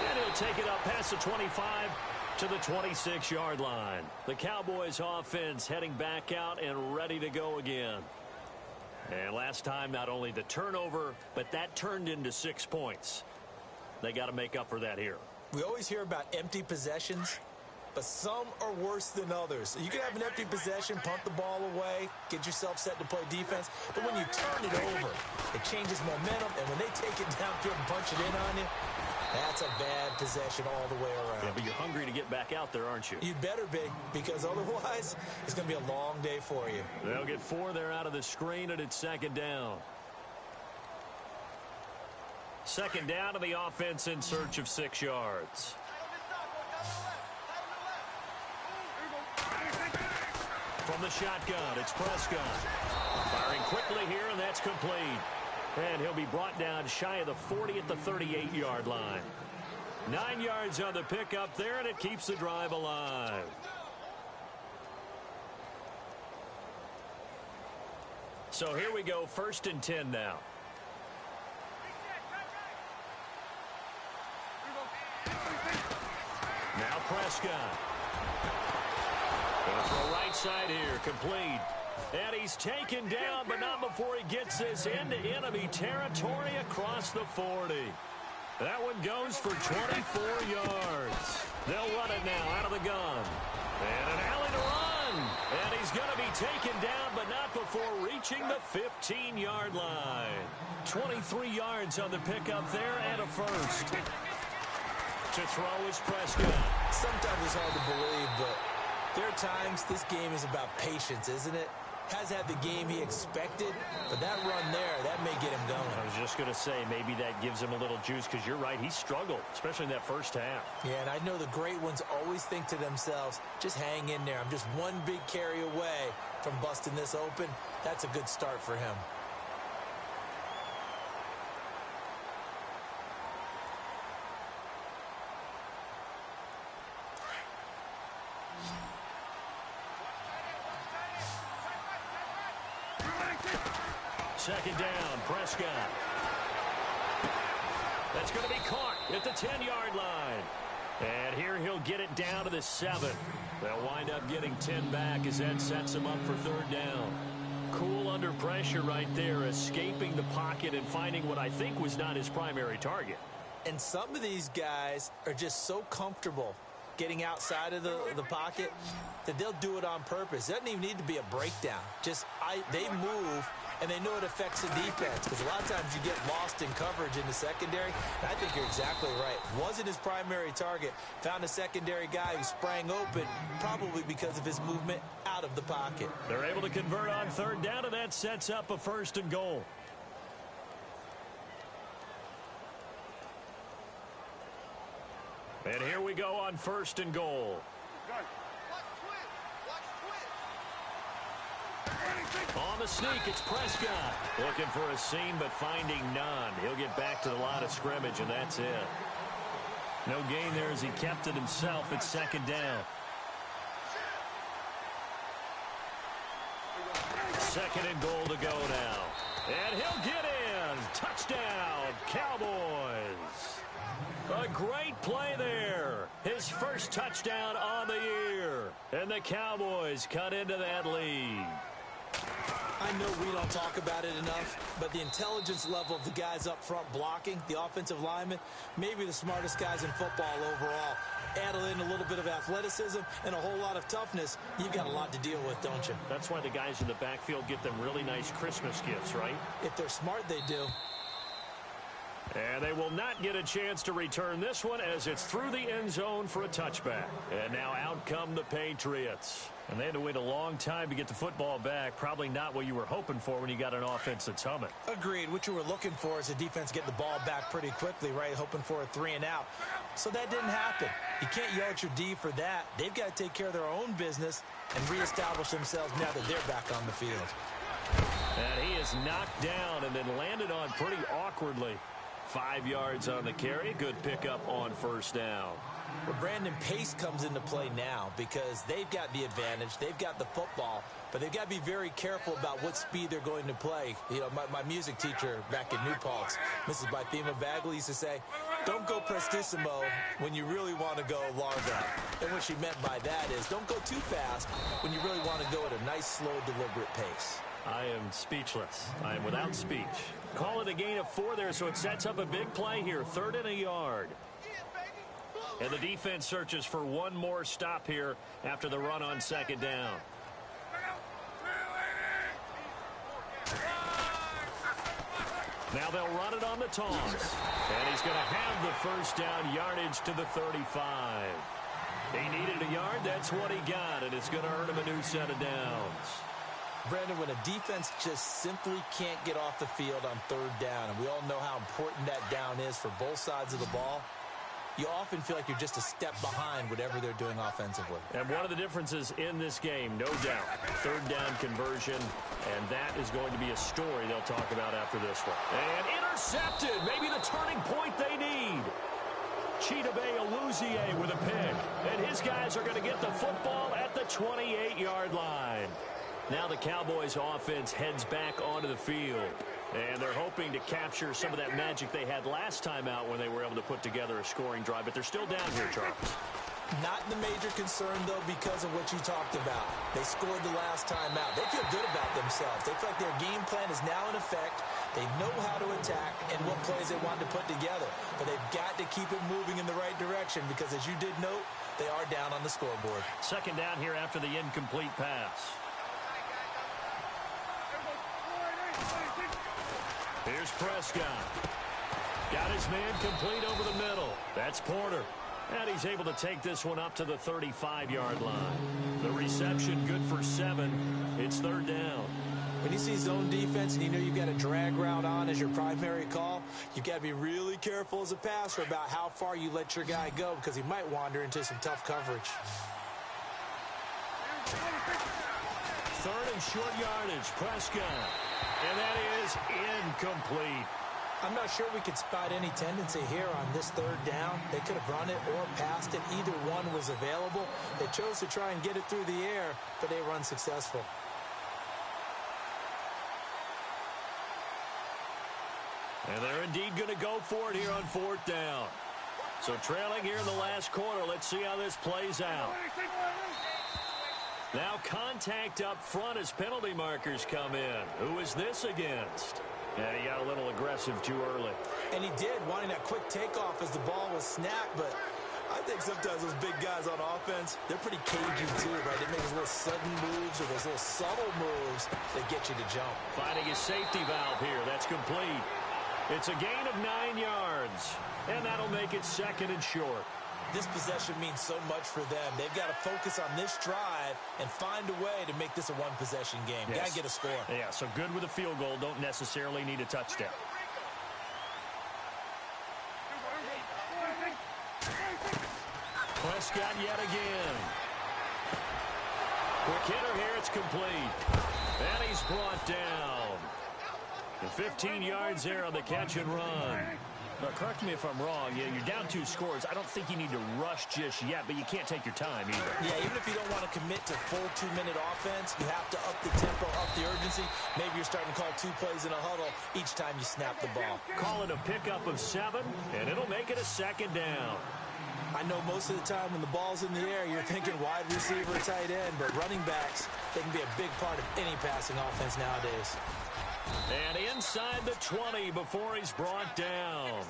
And he'll take it up past the 25 to the 26-yard line. The Cowboys offense heading back out and ready to go again. And last time, not only the turnover, but that turned into 6 points. They got to make up for that here. We always hear about empty possessions, but some are worse than others. You can have an empty possession, punt the ball away, get yourself set to play defense, but when you turn it over, it changes momentum, and when they take it downfield and punch it in on you, that's a bad possession all the way around. Yeah, but you're hungry to get back out there, aren't you? You'd better be, because otherwise, it's going to be a long day for you. They'll get 4 there out of the screen, and it's 2nd down. 2nd down to the offense in search of 6 yards. From the shotgun, it's Prescott. Firing quickly here, and that's complete. And he'll be brought down shy of the 40 at the 38-yard line. 9 yards on the pickup there, and it keeps the drive alive. So here we go, 1st and 10 now. Now Prescott. Going to throw right side here, complete. And he's taken down, but not before he gets this into enemy territory across the 40. That one goes for 24 yards. They'll run it now out of the gun. And an alley to run. And he's going to be taken down, but not before reaching the 15-yard line. 23 yards on the pickup there and a first. To throw is Prescott. Sometimes it's hard to believe, but there are times this game is about patience, isn't it? Has had the game he expected, but that run there, that may get him going. I was just going to say, maybe that gives him a little juice, because you're right, he struggled, especially in that first half. Yeah, and I know the great ones always think to themselves, just hang in there. I'm just one big carry away from busting this open. That's a good start for him. Second down, Prescott. That's going to be caught at the 10-yard line. And here he'll get it down to the 7. They'll wind up getting 10 back as that sets him up for 3rd down. Cool under pressure right there, escaping the pocket and finding what I think was not his primary target. And some of these guys are just so comfortable getting outside of the pocket that they'll do it on purpose. It doesn't even need to be a breakdown. They move, and they know it affects the defense, because a lot of times you get lost in coverage in the secondary. And I think you're exactly right. Wasn't his primary target. Found a secondary guy who sprang open, probably because of his movement out of the pocket. They're able to convert on 3rd down, and that sets up a 1st and goal. And here we go on 1st and goal. On the sneak, it's Prescott. Looking for a seam, but finding none. He'll get back to the line of scrimmage, and that's it. No gain there as he kept it himself. It's 2nd down. 2nd and goal to go now. And he'll get in. Touchdown, Cowboys. A great play there. His first touchdown on the year. And the Cowboys cut into that lead. I know we don't talk about it enough, but the intelligence level of the guys up front blocking, the offensive linemen, maybe the smartest guys in football overall. Add in a little bit of athleticism and a whole lot of toughness, you've got a lot to deal with, don't you? That's why the guys in the backfield get them really nice Christmas gifts, right? If they're smart, they do. And they will not get a chance to return this one as it's through the end zone for a touchback. And now out come the Patriots. And they had to wait a long time to get the football back. Probably not what you were hoping for when you got an offense that's humming. Agreed. What you were looking for is the defense get the ball back pretty quickly, right? Hoping for a 3 and out. So that didn't happen. You can't yell at your D for that. They've got to take care of their own business and reestablish themselves now that they're back on the field. And he is knocked down and then landed on pretty awkwardly. 5 yards on the carry. Good pickup on first down. Well, Brandon, pace comes into play now because they've got the advantage. They've got the football, but they've got to be very careful about what speed they're going to play. You know, my music teacher back in New Paltz, Mrs. Bythema Bagley, used to say, don't go prestissimo when you really want to go largo. And what she meant by that is don't go too fast when you really want to go at a nice, slow, deliberate pace. I am speechless. I am without speech. Call it a gain of 4 there, so it sets up a big play here. 3rd and a yard. And the defense searches for one more stop here after the run on 2nd down. Now they'll run it on the toss. And he's going to have the first down yardage to the 35. He needed a yard. That's what he got, and it's going to earn him a new set of downs. Brandon, when a defense just simply can't get off the field on 3rd down, and we all know how important that down is for both sides of the ball, you often feel like you're just a step behind whatever they're doing offensively. And one of the differences in this game, no doubt, 3rd down conversion, and that is going to be a story they'll talk about after this one. And intercepted, maybe the turning point they need. Chidobe Awuzie with a pick, and his guys are going to get the football at the 28-yard line. Now the Cowboys offense heads back onto the field. And they're hoping to capture some of that magic they had last time out when they were able to put together a scoring drive. But they're still down here, Charles. Not the major concern, though, because of what you talked about. They scored the last time out. They feel good about themselves. They feel like their game plan is now in effect. They know how to attack and what plays they want to put together. But they've got to keep it moving in the right direction because, as you did note, they are down on the scoreboard. 2nd down here after the incomplete pass. Here's Prescott. Got his man complete over the middle. That's Porter. And he's able to take this one up to the 35-yard line. The reception good for 7. It's 3rd down. When you see zone defense and you know you've got a drag route on as your primary call, you've got to be really careful as a passer about how far you let your guy go because he might wander into some tough coverage. 3rd and short yardage. Prescott. And that is incomplete. I'm not sure we could spot any tendency here on this 3rd down. They could have run it or passed it. Either one was available. They chose to try and get it through the air, but they were unsuccessful. And they're indeed going to go for it here on 4th down. So trailing here in the last quarter. Let's see how this plays out. Now contact up front as penalty markers come in. Who is this against? Yeah, he got a little aggressive too early. And he did, wanting that quick takeoff as the ball was snapped. But I think sometimes those big guys on offense, they're pretty cagey too, right? They make those little sudden moves or those little subtle moves that get you to jump. Finding his safety valve here. That's complete. It's a gain of 9 yards. And that'll make it 2nd and short. This possession means so much for them. They've got to focus on this drive and find a way to make this a one-possession game. Yes. Got to get a score. Yeah, so good with a field goal. Don't necessarily need a touchdown. Prescott yet again. Quick hitter here. It's complete. And he's brought down. The 15 yards there on the catch and run. Now, correct me if I'm wrong. Yeah, you're down 2 scores. I don't think you need to rush just yet, but you can't take your time either. Yeah, even if you don't want to commit to full 2-minute offense, you have to up the tempo, up the urgency. Maybe you're starting to call 2 plays in a huddle each time you snap the ball. Call it a pickup of 7, and it'll make it a 2nd down. I know most of the time when the ball's in the air, you're thinking wide receiver, tight end, but running backs, they can be a big part of any passing offense nowadays. And inside the 20 before he's brought down.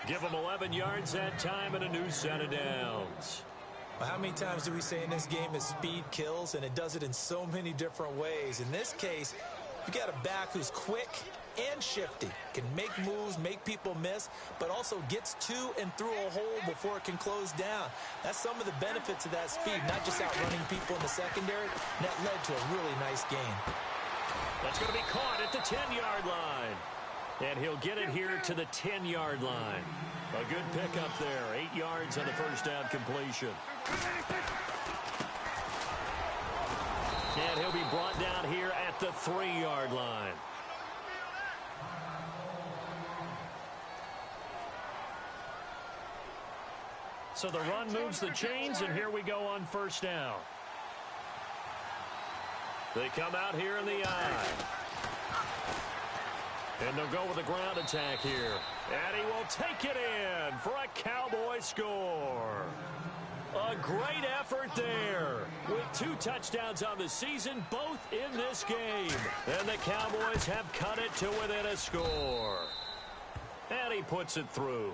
Give him 11 yards that time and a new set of downs. Well, how many times do we say in this game that speed kills, and it does it in so many different ways? In this case, you got a back who's quick and shifty, can make moves, make people miss, but also gets to and through a hole before it can close down. That's some of the benefits of that speed, not just outrunning people in the secondary, and that led to a really nice gain. That's going to be caught at the 10-yard line. And he'll get it here to the 10-yard line. A good pickup there. 8 yards on the first down completion. And he'll be brought down here at the 3-yard line. So the run moves the chains, and here we go on first down. They come out here in the eye. And they'll go with a ground attack here. And he will take it in for a Cowboy score. A great effort there. With 2 touchdowns on the season, both in this game. And the Cowboys have cut it to within a score. And he puts it through.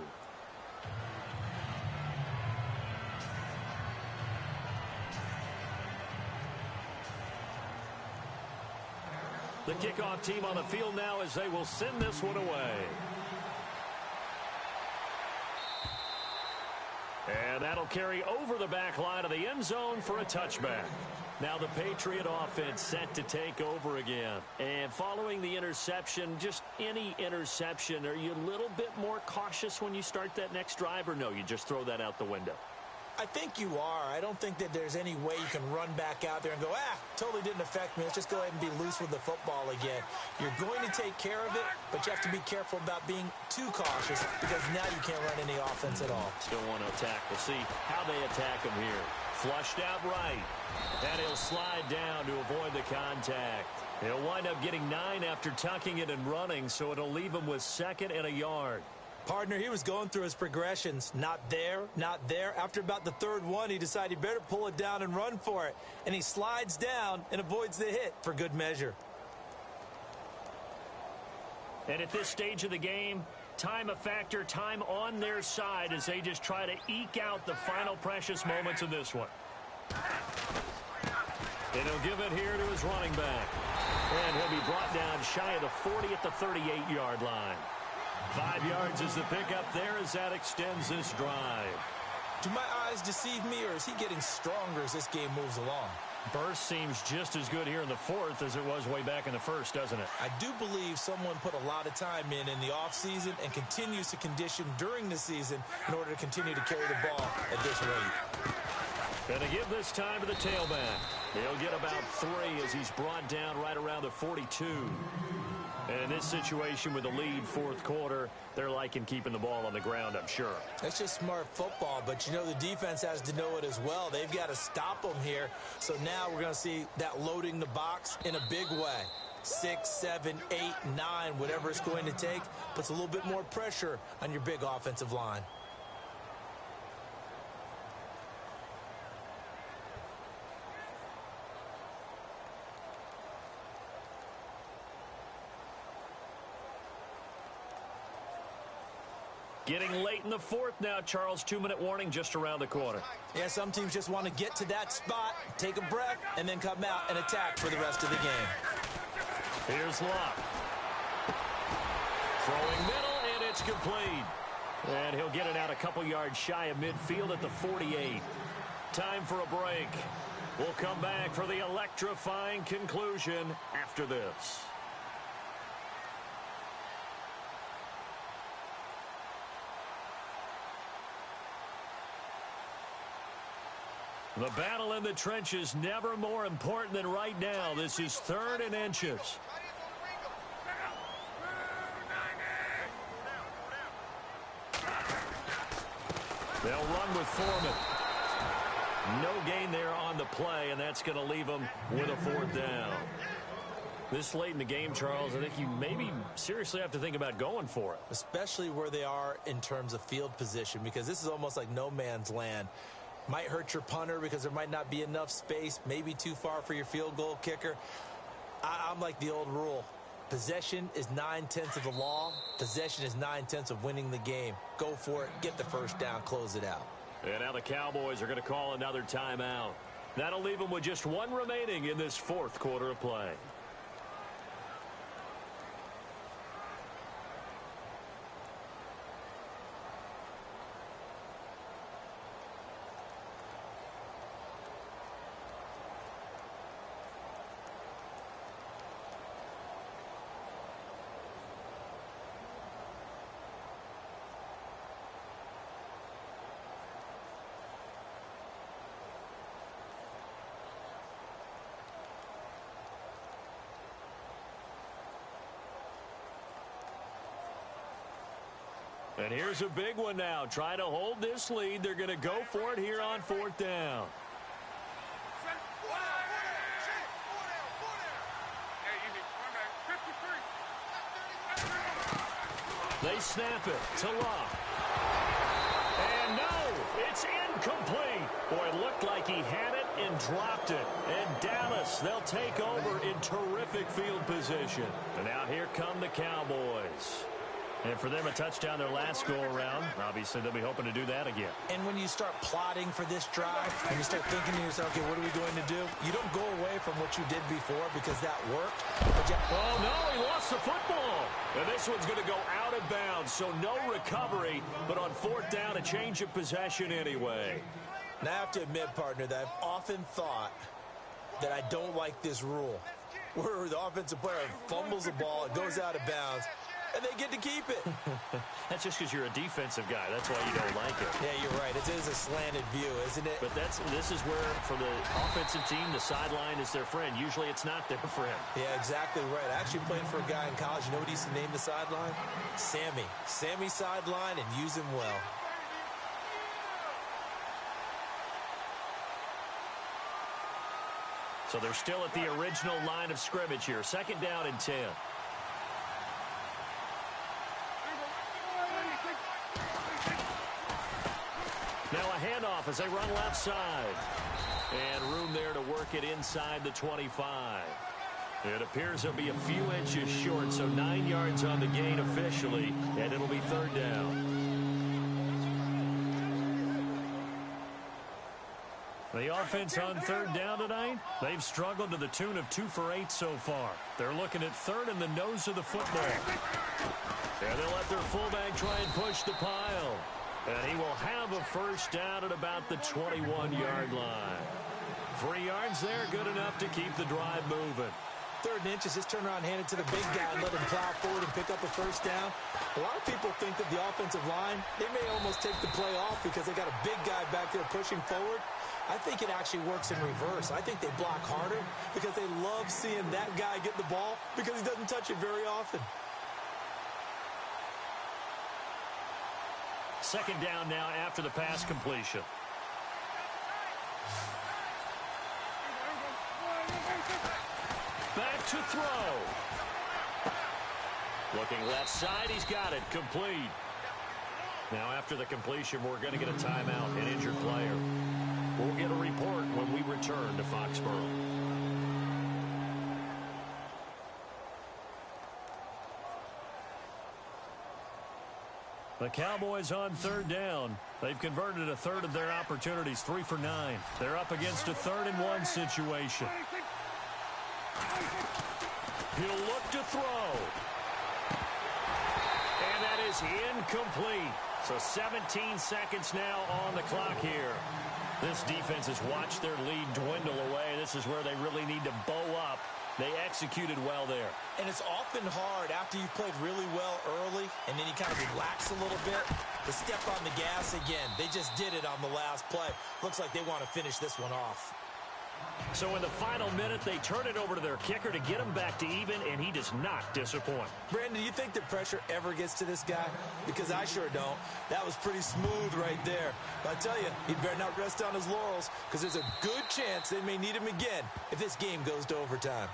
The kickoff team on the field now as they will send this one away. And that'll carry over the back line of the end zone for a touchback. Now the Patriot offense set to take over again. And following the interception, just any interception, are you a little bit more cautious when you start that next drive, or no, you just throw that out the window? I think you are. I don't think that there's any way you can run back out there and go, totally didn't affect me. Let's just go ahead and be loose with the football again. You're going to take care of it, but you have to be careful about being too cautious because now you can't run any offense at all. Still want to attack. We'll see how they attack him here. Flushed out right. And he'll slide down to avoid the contact. He'll wind up getting 9 after tucking it and running, so it'll leave him with 2nd and a yard. Partner, he was going through his progressions. Not there, not there. After about the 3rd one, he decided he better pull it down and run for it. And he slides down and avoids the hit for good measure. And at this stage of the game, time a factor, time on their side as they just try to eke out the final precious moments of this one. And he'll give it here to his running back. And he'll be brought down shy of the 40 at the 38-yard line. 5 yards is the pickup there as that extends this drive. Do my eyes deceive me, or is he getting stronger as this game moves along? Burst seems just as good here in the 4th as it was way back in the 1st, doesn't it? I do believe someone put a lot of time in the offseason and continues to condition during the season in order to continue to carry the ball at this rate. Going to give this time to the tailback. He'll get about 3 as he's brought down right around the 42. And in this situation with the lead 4th quarter, they're liking keeping the ball on the ground, I'm sure. That's just smart football, but you know the defense has to know it as well. They've got to stop them here. So now we're going to see that loading the box in a big way. 6, 7, 8, 9, whatever it's going to take, puts a little bit more pressure on your big offensive line. Getting late in the 4th now, Charles. 2-minute warning just around the corner. Yeah, some teams just want to get to that spot, take a breath, and then come out and attack for the rest of the game. Here's Locke. Throwing middle, and it's complete. And he'll get it out a couple yards shy of midfield at the 48. Time for a break. We'll come back for the electrifying conclusion after this. The battle in the trenches never more important than right now. This is 3rd and inches. They'll run with Foreman. No gain there on the play, and that's going to leave them with a 4th down. This late in the game, Charles, I think you maybe seriously have to think about going for it. Especially where they are in terms of field position, because this is almost like no man's land. Might hurt your punter because there might not be enough space, maybe too far for your field goal kicker. I'm like the old rule. Possession is 9/10 of the law. Possession is 9/10 of winning the game. Go for it. Get the first down. Close it out. And now the Cowboys are going to call another timeout. That'll leave them with just one remaining in this fourth quarter of play. And here's a big one now. Trying to hold this lead. They're going to go for it here on fourth down. They snap it to Locke. And no, it's incomplete. Boy, it looked like he had it and dropped it. And Dallas, they'll take over in terrific field position. And now here come the Cowboys. And for them, a touchdown their last go-around. Obviously, they'll be hoping to do that again. And when you start plotting for this drive, and you start thinking to yourself, okay, what are we going to do? You don't go away from what you did before because that worked. Oh, no, he lost the football. And this one's going to go out of bounds, so no recovery. But on fourth down, a change of possession anyway. Now, I have to admit, partner, that I've often thought that I don't like this rule, where the offensive player fumbles the ball, it goes out of bounds, and they get to keep it. That's just because you're a defensive guy. That's why you don't like it. Yeah, you're right. It is a slanted view, isn't it? But this is where, for the offensive team, the sideline is their friend. Usually it's not their friend. Yeah, exactly right. I actually played for a guy in college. You know what he used to name the sideline? Sammy. Sammy sideline, and use him well. So they're still at the original line of scrimmage here. Second down and 10. Now a handoff as they run left side. And room there to work it inside the 25. It appears they'll be a few inches short, so 9 yards on the gain officially, and it'll be third down. The offense on third down tonight, they've struggled to the tune of 2 for 8 so far. They're looking at third in the nose of the football. And they'll let their fullback try and push the pile. And he will have a first down at about the 21-yard line. 3 yards there, good enough to keep the drive moving. 3rd and inches, just turn around, hand it to the big guy, and let him plow forward and pick up a first down. A lot of people think that the offensive line, they may almost take the play off because they got a big guy back there pushing forward. I think it actually works in reverse. I think they block harder because they love seeing that guy get the ball because he doesn't touch it very often. Second down now after the pass completion. Back to throw. Looking left side, he's got it, complete. Now after the completion, we're going to get a timeout, an injured player. We'll get a report when we return to Foxborough. The Cowboys on third down. They've converted a third of their opportunities, 3 for 9. They're up against a 3rd and 1 situation. He'll look to throw. And that is incomplete. So 17 seconds now on the clock here. This defense has watched their lead dwindle away. This is where they really need to bow up. They executed well there. And it's often hard after you've played really well early and then you kind of relax a little bit to step on the gas again. They just did it on the last play. Looks like they want to finish this one off. So in the final minute, they turn it over to their kicker to get him back to even, and he does not disappoint. Brandon, do you think the pressure ever gets to this guy? Because I sure don't. That was pretty smooth right there. But I tell you, he better not rest on his laurels because there's a good chance they may need him again if this game goes to overtime.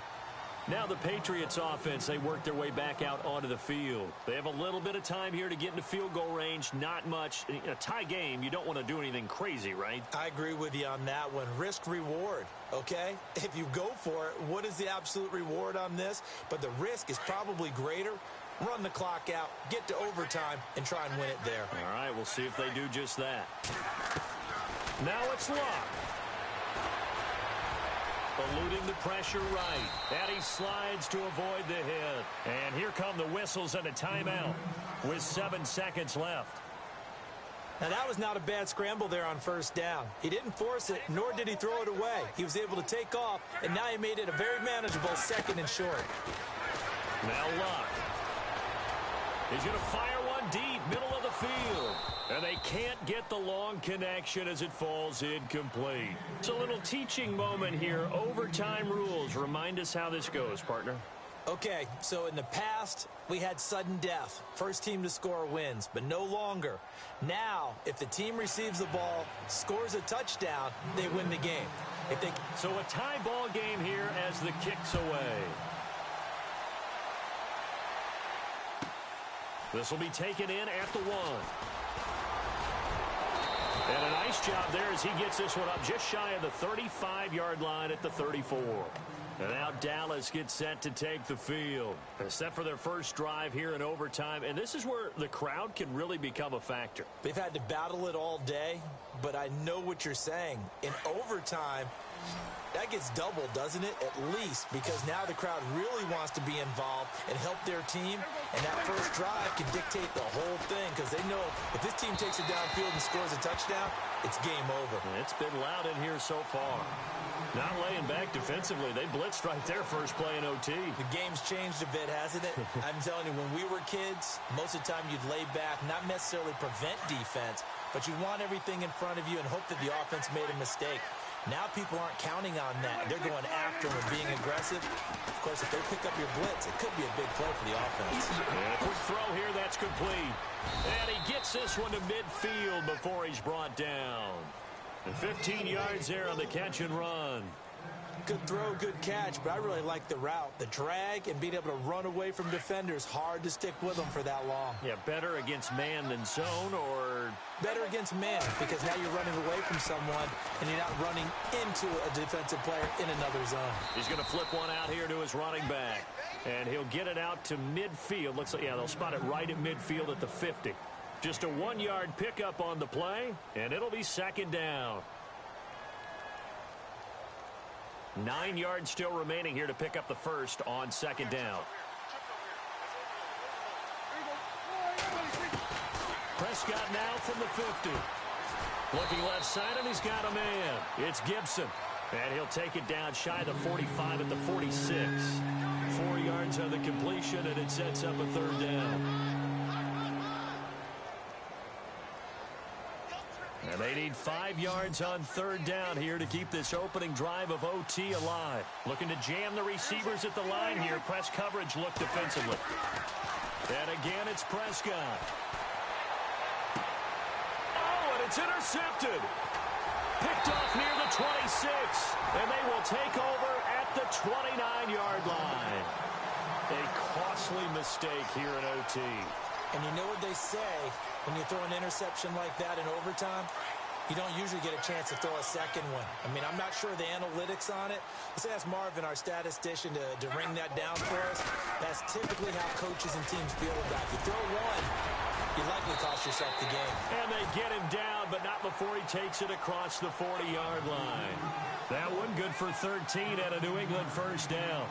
Now the Patriots offense, they work their way back out onto the field. They have a little bit of time here to get into field goal range, not much. In a tie game, you don't want to do anything crazy, right? I agree with you on that one. Risk-reward, okay? If you go for it, what is the absolute reward on this? But the risk is probably greater. Run the clock out, get to overtime, and try and win it there. All right, we'll see if they do just that. Now it's Luck. Eluding the pressure right. And he slides to avoid the hit. And here come the whistles and a timeout with 7 seconds left. Now, that was not a bad scramble there on first down. He didn't force it, nor did he throw it away. He was able to take off, and now he made it a very manageable 2nd and short. Now Luck. He's going to fire one deep, middle of the field. And they can't get the long connection as it falls incomplete. It's a little teaching moment here. Overtime rules. Remind us how this goes, partner. Okay, so in the past, we had sudden death. First team to score wins, but no longer. Now, if the team receives the ball, scores a touchdown, they win the game. So a tie ball game here as the kick's away. This will be taken in at the 1. And a nice job there as he gets this one up just shy of the 35-yard line at the 34. And now Dallas gets set to take the field. Set for their first drive here in overtime. And this is where the crowd can really become a factor. They've had to battle it all day, but I know what you're saying. In overtime, that gets doubled, doesn't it? At least, because now the crowd really wants to be involved and help their team. And that first drive can dictate the whole thing because they know if this team takes it downfield and scores a touchdown, it's game over. It's been loud in here so far. Not laying back defensively. They blitzed right there first play in OT. The game's changed a bit, hasn't it? I'm telling you, when we were kids, most of the time you'd lay back, not necessarily prevent defense, but you want everything in front of you and hope that the offense made a mistake. Now people aren't counting on that. They're going after them and being aggressive. Of course, if they pick up your blitz, it could be a big play for the offense. And a quick throw here, that's complete. And he gets this one to midfield before he's brought down. And 15 yards there on the catch and run. Good throw, good catch, but I really like the route. The drag and being able to run away from defenders, hard to stick with them for that long. Yeah, better against man than zone, or better against man, because now you're running away from someone and you're not running into a defensive player in another zone. He's going to flip one out here to his running back, and he'll get it out to midfield. Looks like, yeah, they'll spot it right at midfield at the 50. Just a 1-yard pickup on the play, and it'll be 2nd down. 9 yards still remaining here to pick up the first on 2nd down. Prescott now from the 50. Looking left side, and he's got a man. It's Gibson. And he'll take it down shy of the 45 at the 46. 4 yards on the completion, and it sets up a 3rd down. And they need 5 yards on 3rd down here to keep this opening drive of OT alive. Looking to jam the receivers at the line here. Press coverage look defensively. And again, it's Prescott. Oh, and it's intercepted. Picked off near the 26. And they will take over at the 29-yard line. A costly mistake here in OT. And you know what they say, when you throw an interception like that in overtime, you don't usually get a chance to throw a second one. I mean, I'm not sure the analytics on it. Let's ask Marvin, our statistician, to ring that down for us. That's typically how coaches and teams feel about it. If you throw one, you likely cost yourself the game. And they get him down, but not before he takes it across the 40-yard line. That one good for 13 at a New England 1st down.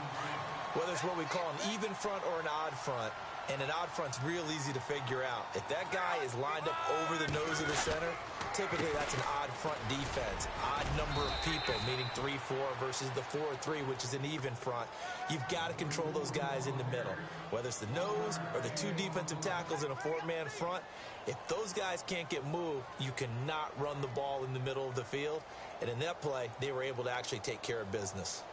Whether it's what we call an even front or an odd front, and an odd front's real easy to figure out. If that guy is lined up over the nose of the center, typically that's an odd front defense. Odd number of people, meaning 3-4 versus the 4-3, which is an even front. You've got to control those guys in the middle. Whether it's the nose or the 2 defensive tackles in a 4-man front, if those guys can't get moved, you cannot run the ball in the middle of the field. And in that play, they were able to actually take care of business.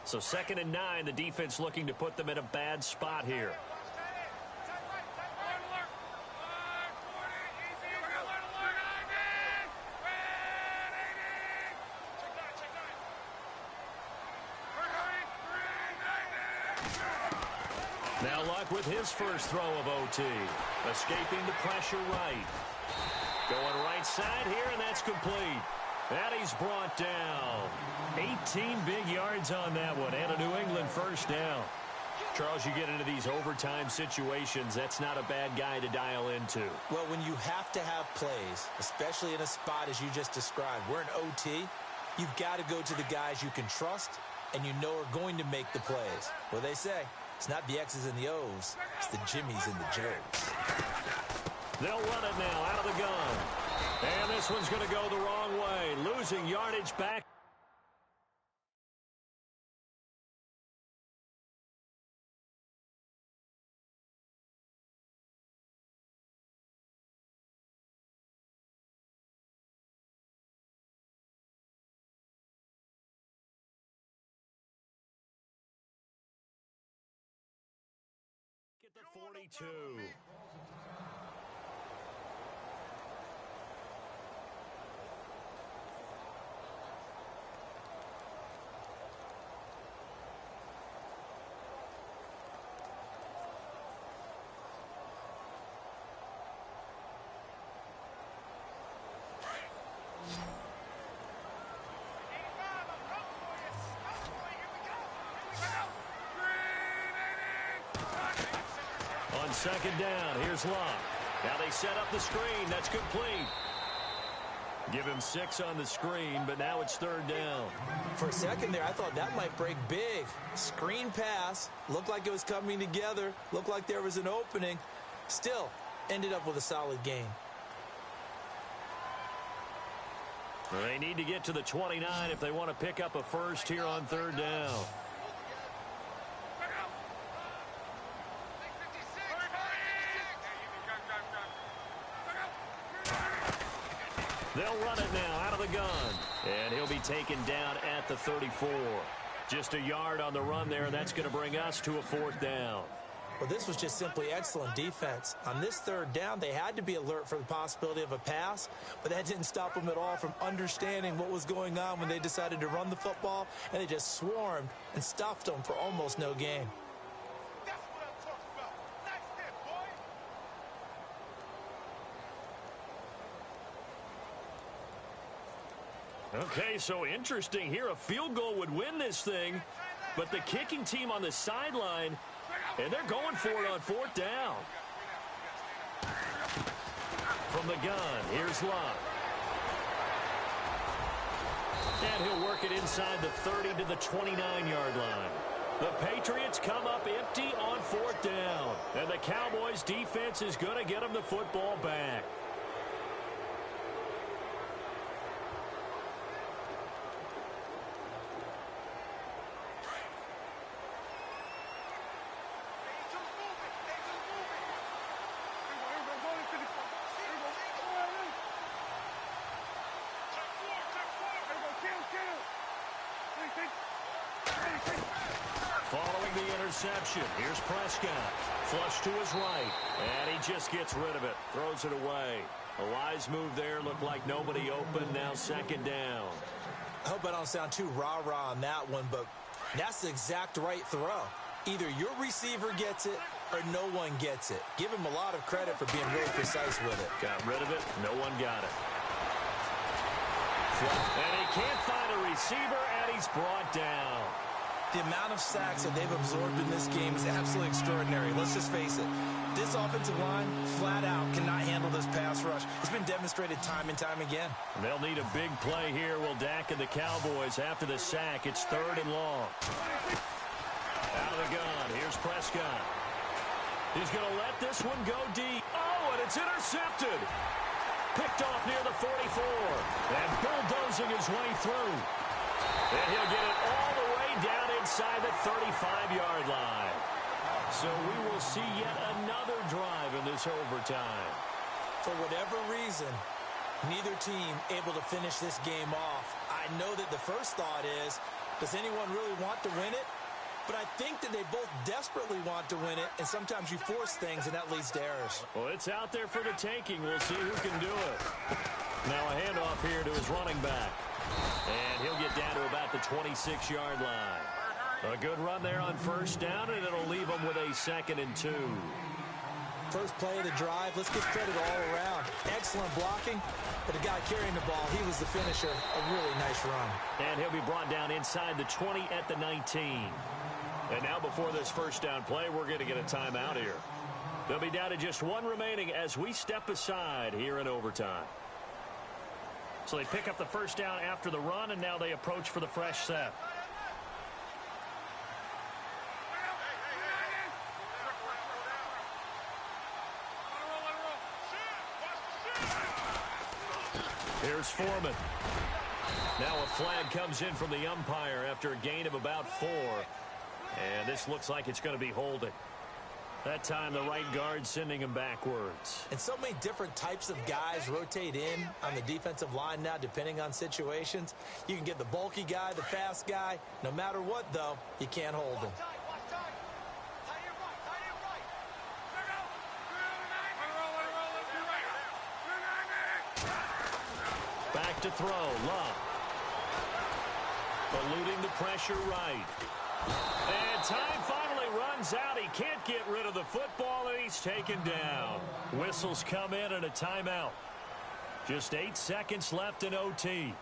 So 2nd and 9, the defense looking to put them in a bad spot here. Now luck with his first throw of OT. Escaping the pressure right. Going right side here, and that's complete. And he's brought down. 18 big yards on that one, and a New England first down. Charles, you get into these overtime situations, that's not a bad guy to dial into. Well, when you have to have plays, especially in a spot as you just described, we're in OT, you've got to go to the guys you can trust and you know are going to make the plays. Well, they say, it's not the X's and the O's, it's the Jimmies and the Joes. They'll run it now out of the gun. And this one's going to go the wrong way, losing yardage back. At the 42. On second down, here's Locke. Now they set up the screen. That's complete. Give him 6 on the screen, but now it's third down. For a second there, I thought that might break big. Screen pass. Looked like it was coming together. Looked like there was an opening. Still, ended up with a solid gain. They need to get to the 29 if they want to pick up a first here on third down. They'll run it now out of the gun. And he'll be taken down at the 34. Just a yard on the run there, and that's going to bring us to a fourth down. Well, this was just simply excellent defense. On this third down, they had to be alert for the possibility of a pass, but that didn't stop them at all from understanding what was going on when they decided to run the football, and they just swarmed and stuffed them for almost no gain. Okay, so interesting here. A field goal would win this thing, but the kicking team on the sideline, and they're going for it on fourth down. From the gun, here's Locke. And he'll work it inside the 30 to the 29-yard line. The Patriots come up empty on fourth down, and the Cowboys' defense is going to get them the football back. Following the interception, here's Prescott. Flush to his right, and he just gets rid of it. Throws it away. A wise move there. Looked like nobody open. Now second down. I hope I don't sound too rah-rah on that one, but that's the exact right throw. Either your receiver gets it or no one gets it. Give him a lot of credit for being really precise with it. Got rid of it. No one got it. And he can't find a receiver, and he's brought down. The amount of sacks that they've absorbed in this game is absolutely extraordinary. Let's just face it. This offensive line, flat out, cannot handle this pass rush. It's been demonstrated time and time again. They'll need a big play here. Will Dak and the Cowboys after the sack. It's third and long. Out of the gun. Here's Prescott. He's going to let this one go deep. Oh, and it's intercepted. Picked off near the 44. And bulldozing his way through. And he'll get it all the way down inside the 35-yard line. So we will see yet another drive in this overtime. For whatever reason, neither team able to finish this game off. I know that the first thought is, does anyone really want to win it? But I think that they both desperately want to win it, and sometimes you force things, and that leads to errors. Well, it's out there for the taking. We'll see who can do it. Now a handoff here to his running back. And he'll get down to about the 26-yard line. A good run there on first down, and it'll leave them with a 2nd and 2. First play of the drive, let's give credit all around. Excellent blocking, but the guy carrying the ball, he was the finisher. A really nice run. And he'll be brought down inside the 20 at the 19. And now before this first down play, we're going to get a timeout here. They'll be down to just one remaining as we step aside here in overtime. So they pick up the first down after the run, and now they approach for the fresh set. Here's Foreman. Now a flag comes in from the umpire after a gain of about 4. And this looks like it's going to be holding. That time the right guard sending him backwards. And so many different types of guys rotate in on the defensive line now depending on situations. You can get the bulky guy, the fast guy. No matter what, though, you can't hold him. Back to throw. Love. Eluding the pressure right. And time finally runs out. He can't get rid of the football, and he's taken down. Whistles come in and a timeout. Just 8 seconds left in OT.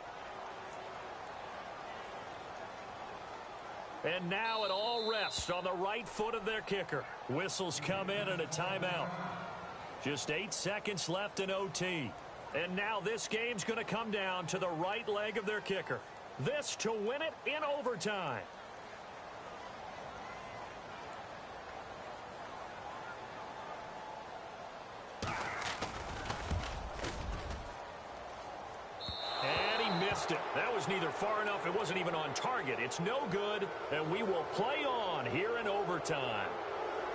And now it all rests on the right foot of their kicker. Whistles come in and a timeout. Just 8 seconds left in OT. And now this game's going to come down to the right leg of their kicker. This to win it in overtime. And he missed it. That was neither far enough. It wasn't even on target. It's no good, and we will play on here in overtime.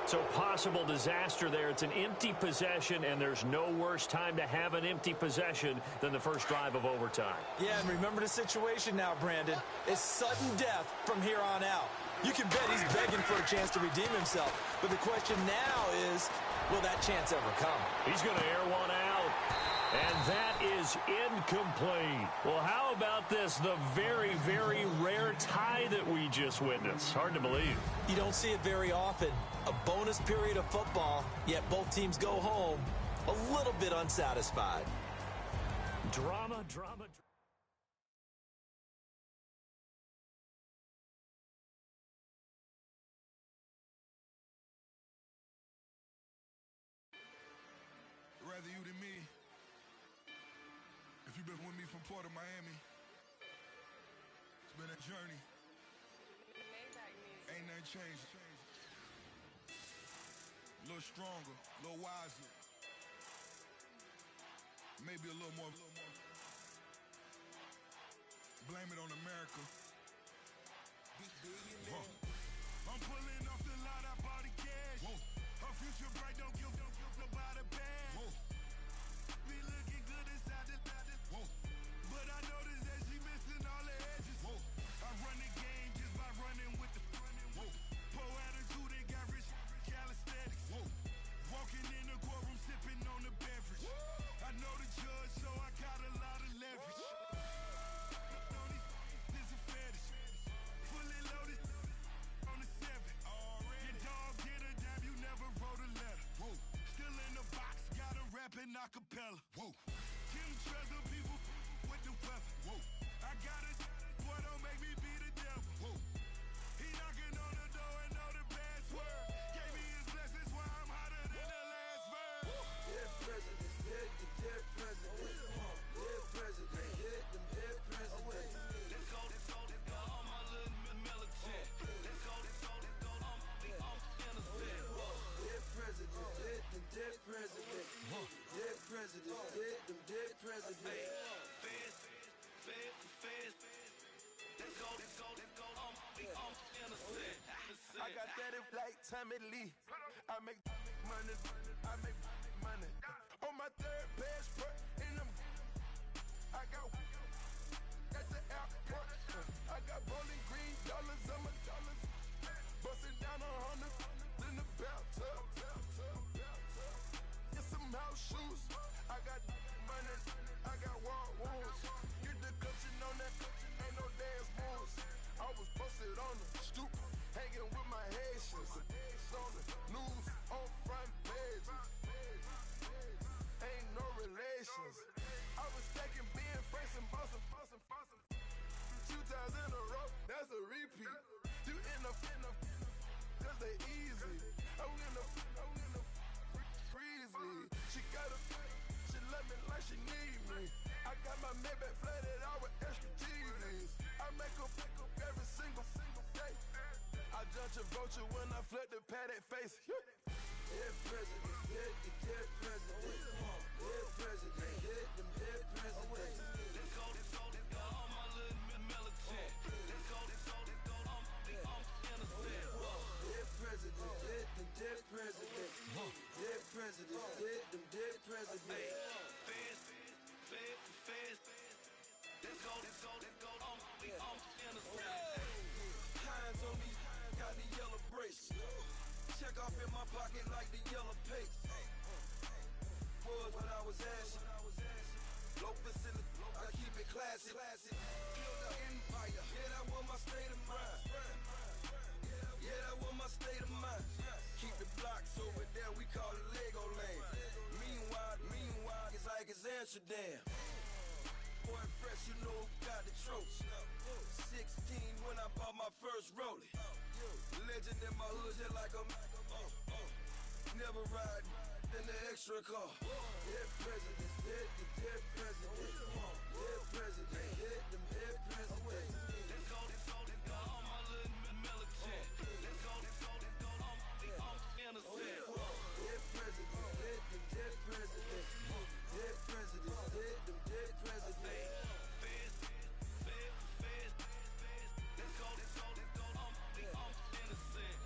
So possible disaster there. It's an empty possession, and there's no worse time to have an empty possession than the first drive of overtime. Yeah, and remember the situation now, Brandon. It's sudden death from here on out. You can bet he's begging for a chance to redeem himself. But the question now is, will that chance ever come? He's going to air one out. And that is incomplete. Well, how about this? The very, very rare tie that we just witnessed. Hard to believe. You don't see it very often. A bonus period of football, yet both teams go home a little bit unsatisfied. Drama. Rather you than me. If you've been with me from Port of Miami, it's been a journey. Ain't nothing changed. A little stronger, a little wiser. Maybe a little more. Blame it on America. I'm pulling off the lot, I bought the cash. Her future bright, don't give nobody bad. Be looking good inside the but I noticed that she missing all the edges. I run the game just by running with the poor attitude, they got rich calisthenics. Walking in the courtroom, sipping on the beverage. I know the judge, so I got a lot of leverage. This a fetish. Fully loaded on the 7. Your dog get a dab, you never wrote a letter. Still in the box, got a rap in acapella. Kim treasure people with the weapon. I got a boy, don't make me be the devil. He knocking on the door and know the password. Gave me his blessings while I'm hotter than the last verse. Dead presidents, dead presidents. Dead presidents, dead presidents. Let's go, all my little militant. Let's go, dead presidents, dead presidents. Dead presidents, dead presidents. I got that in like Tommy Lee. I make money. On my third passport, and I got at the airport. I got bowling green dollars on my dollars. Busting down 100 in the bathtub. Get some house shoes. I got money. I got wild wounds. Get the coaching on that. Ain't no dance moves. I was posted on the stoop. she need me. I got my Maybach flooded out with extra cheese. I make up every single day. I judge a vulture when I flip the Paddock face. Dead president, dead president. Dead president, hit them dead presidents. Let's go, all my little militant. Let's go, I'm innocent. Dead president, hit them dead presidents. Dead president, hit them dead presidents. Fast. Let's go, I'm innocent. Hands on me, got the yellow brace. Check off in my pocket like the yellow paste. Was what I was asking. Low facility, I keep it classy. Build an empire, yeah, that was my state of mind. Yeah, that was my state of mind. Keep the blocks over there, we call it Lego land. Meanwhile, it's like it's Amsterdam. Boy fresh, you know who got the tropes. 16 when I bought my first rollie. Legend in my hood, just like a never ride in the extra car. Dead presidents, dead presidents. Dead president, hit them dead presidents. Let's go, all my little militant. Let's go, I'm innocent. Dead presidents, hit them dead presidents. Dead presidents, hit them dead presidents. Fast. Let's go, I'm innocent.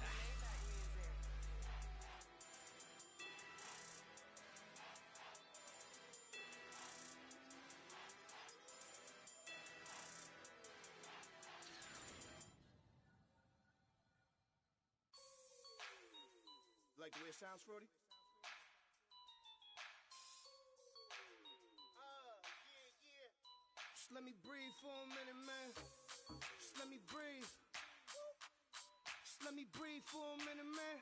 Like the way it sounds, Frody? Just let me breathe for a minute, man. Just let me breathe. Just let me breathe for a minute, man.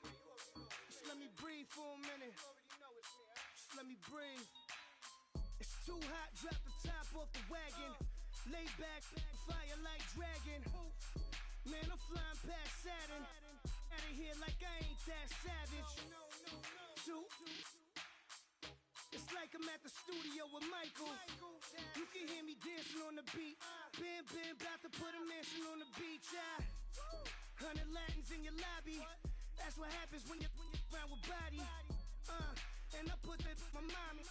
Just let me breathe for a minute. Just let me breathe. It's too hot, drop the top off the wagon. Lay back, fire like dragon. Man, I'm flying past Saturn. Out of here like I ain't that savage. It's like I'm at the studio with Michael. You can hear me dancing on the beat. Bam, about to put a mansion on the beach. 100 Latins in your lobby. That's what happens when you're around with body. And I put that in my mommy.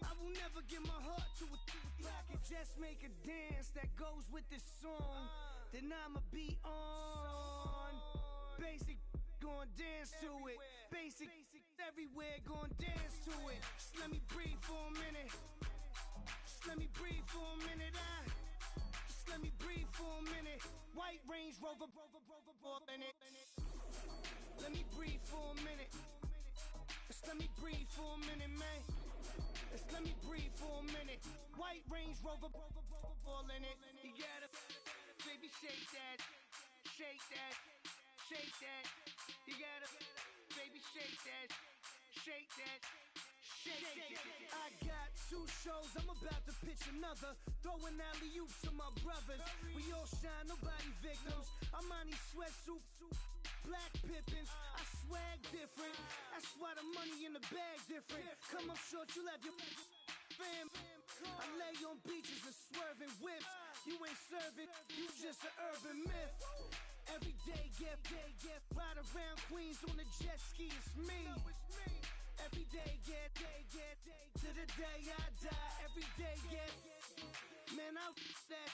I will never give my heart to a I can just make a dance that goes with this song. Then I'ma be on. Basic, gon' dance to it. Basic, everywhere, gon' dance to it. Just let me breathe for a minute. Just let me breathe for a minute. Just let me breathe for a minute. White Range Rover, in it. Let me breathe for a minute. Just let me breathe for a minute, man. Just let me breathe for a minute. White Range Rover, in it. You gotta, baby, shake that, shake that. Shake that, you gotta, baby, shake that, shake that, shake that. I got 2 shows, I'm about to pitch another. Throwing alley-oops to my brothers. We all shine, nobody victims. I'm on these sweatsuit, black Pippins. I swag different. That's why the money in the bag different. Come up short, you have your fam. I lay on beaches and swerving whips. You ain't serving, you just an urban myth. Every day, get, ride around Queens on a jet ski, it's me. Every day, get, to the day I die. Every day, get, man, I that,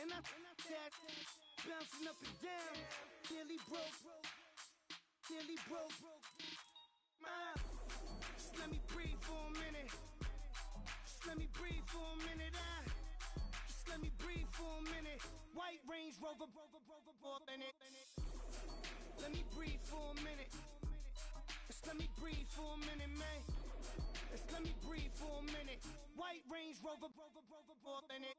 and I that, bouncing up and down. Nearly broke. Just let me breathe for a minute. Just let me breathe for a minute. Just let me breathe for a minute. White Range Rover, in it. Let me breathe for a minute. Just let me breathe for a minute, man. Just let me breathe for a minute. White Range Rover, in it.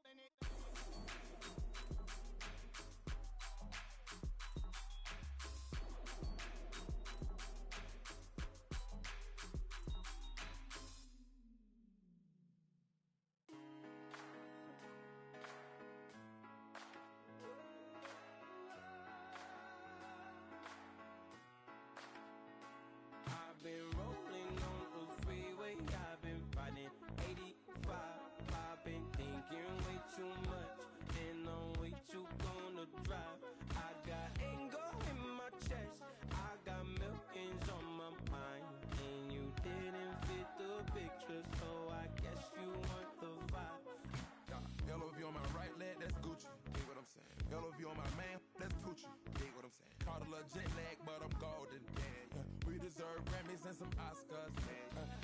I've been rolling on the freeway, I've been fighting 85 little jet lag, but I'm golden. Yeah. We deserve Grammys and some Oscars.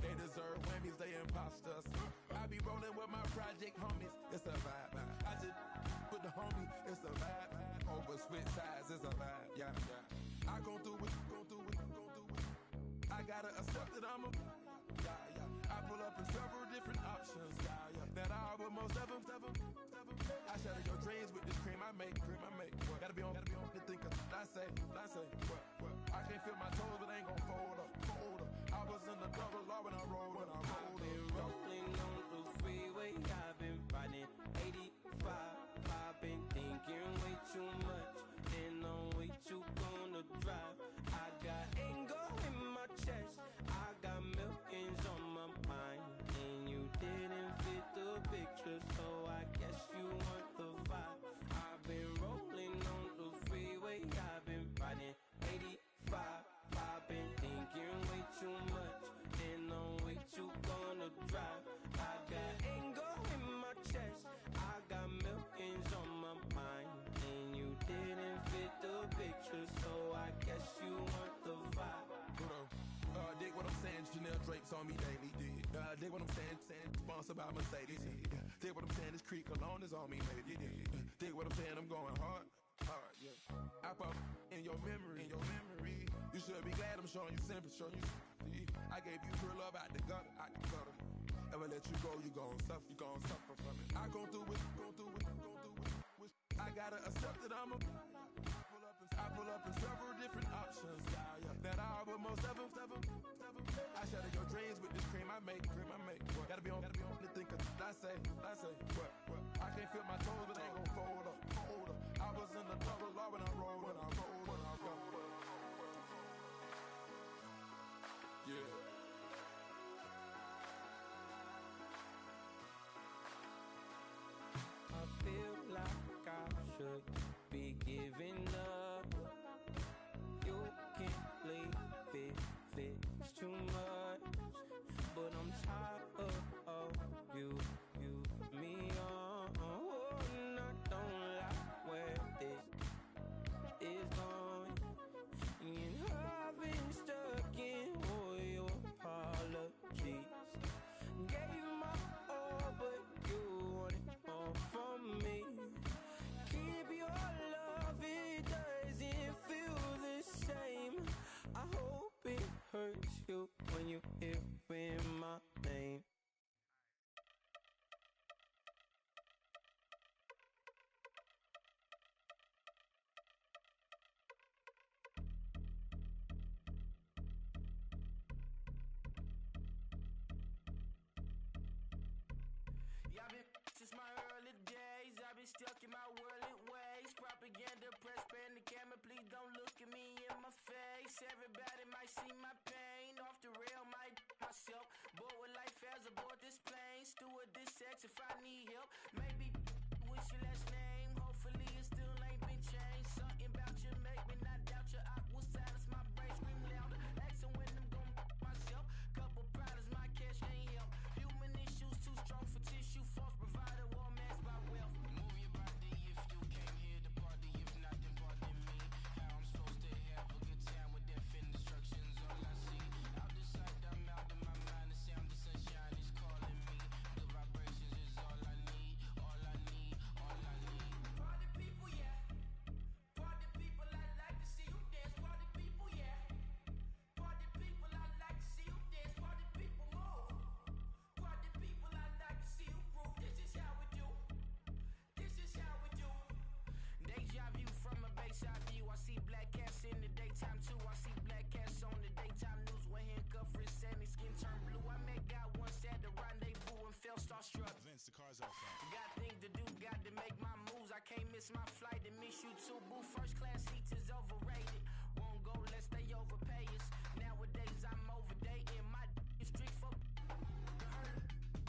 They deserve Whammies, they imposters. I be rolling with my project homies. It's a vibe. I just with the homie. It's a vibe. Over switch sides. It's a vibe. Yeah. I gon' do it. I gotta accept that I'm a. I pull up in several different options. That I will most ever. I shatter your dreams with this cream I make. Gotta be on the thinker. I say. What? I can't feel my toes, but ain't gon' fold up. I was in the double law when I rolled. I've been rolling on the freeway. I've been riding 85. I've been thinking way too much, and I'm way too gonna drive. I got anger in my chest. I got millions on my mind, and you didn't fit the picture, so I guess you want the vibe. I've been rolling on the freeway. I've been riding 85. I've been thinking way too much, and I'm way too gonna drive. I got anger in my chest. I got millions on my mind, and you didn't fit the picture, so I guess you want the vibe. Dig what I'm saying, Chanel drapes on me daily. Dig what I'm saying, sponsored by Mercedes. Dig what I'm saying, this Creek Cologne is on me, baby. Dig what I'm saying, I'm going hard, yeah. I pop in your memory. You should be glad I'm showing you sympathy. I gave you real love out the gutter. Ever let you go, you gon' suffer from it. I gon' do it. I gotta accept that I'm a. I pull up in several different options. That I will most ever. I shatter your dreams with this cream I make. Gotta be on the thinker. I say. What? I can't feel my toes, but ain't gon' fold up. I was in the double law when I rolled. Yeah. I feel like I should be giving up. You can't leave it's too much. But I'm tired of you, me on. And I don't like where this is going. And I've been stuck in all your apologies. Gave my all, but you wanted more from me. Keep your love, it doesn't feel the same. I hope it hurts you when you hear my name. I've been since my early days. I've been stuck in my worldly ways. Propaganda, press, pan the camera. Please don't look at me in my face. Everybody might see my pain. Off the rail, might myself. Bored with life as aboard this plane. Steward this sex if I need help. Maybe what's your last name? Hopefully it still ain't been changed. Something about you make me not doubt your aqua silence. My brain scream louder. Asking when I'm gon' myself. Couple problems, my cash ain't help. Human issues too strong for tissue. False provider, war mass by wealth. Move your body if you came here to party. If not, then pardon me. How I'm supposed to have a good time with death and destruction's all I see. Out the sight, I'm out of my mind. The sound of sunshine is calling me. The vibrations is all I need. All I need. Party people, yeah. Party people, I like to see you dance. Party people, yeah. Party people, I like to see you dance. Party people, move. Party people, I like to see you groove. This is how we do. This is how we do. Deja vu from a bayside view. I see black cats in the daytime too. I see black cats on the daytime news. When handcuff wrist and his skin turned blue. I met God once at the rendezvous and felt starstruck. Vince, the car's outside. Got things to do, got to make my moves. I can't miss my flight and miss you too. Boo, first class seats is overrated. Won't go, let's stay overpay us. Nowadays I'm overdating. My is strict for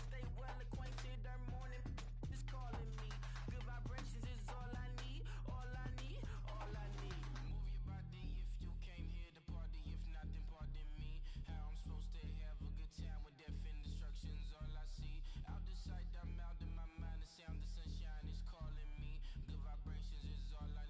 stay well acquainted. Their morning is calling me. Good vibrations is all I need. All I need. All I need. Move your body if you came here to party. If not, then pardon me. How I'm supposed to have a good time with death and destruction's all I see. Out the sight, I'm out of my mind. The sound of sunshine is calling me. Good vibrations is all I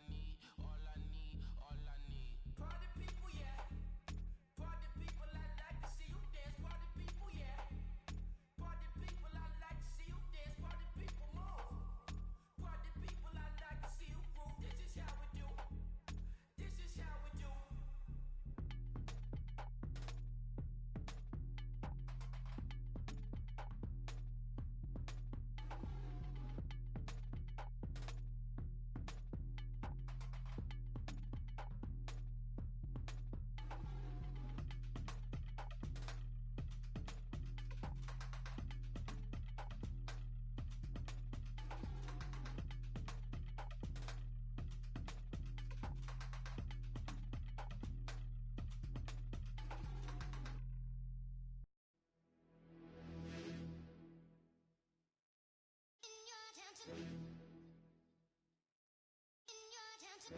You're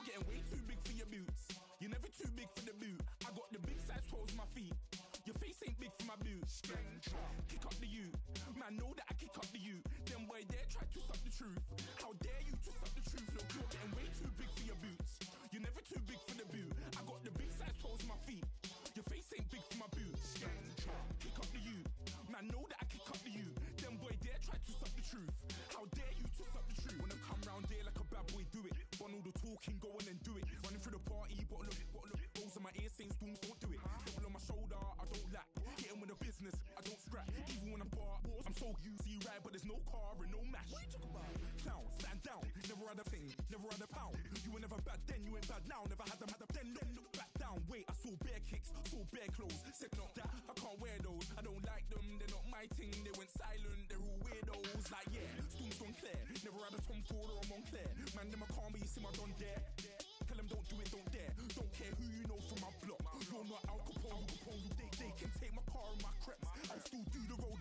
getting way too big for your boots. You're never too big for the boot. I got the big size toes on my feet. Your face ain't big for my boots. Kick up the you. Man, know that I kick up the you. Then boy dare try to suck the truth. How dare you to suck the truth? Look, you're getting way too big for your boots. You're never too big for the boot. I got the big size toes on my feet. Your face ain't big for my boots. Kick up the you. Man, know that I kick up the you. Then boy dare try to suck the truth. How dare you to suck the truth? Wanna come round there like a bad boy, do it. Want all the talking, go on and do it. Running through the party, bottle of rolls in my ear saying storms, don't do it. Double on my shoulder, I don't lack. Getting with the business, I don't scrap. Even when I'm bar, I'm so easy ride, but there's no car and no mash. What you talk about? Clown, stand down, never had a thing, never had a pound. You were never bad then, you ain't bad now. Never had a then, look back down. Wait, I saw bare kicks, saw bare clothes. Said not that, I can't wear those. I don't like them, they're not my thing. They went silent, they're all weirdos. Like yeah, storms gone clear. Never had a Tom Ford or a Montclair. Man, them a call me, you see my don there. Tell them don't do it, don't dare. Don't care who you know from my block. You're not Al Capone, they can take my car and my creps. I'll still do the road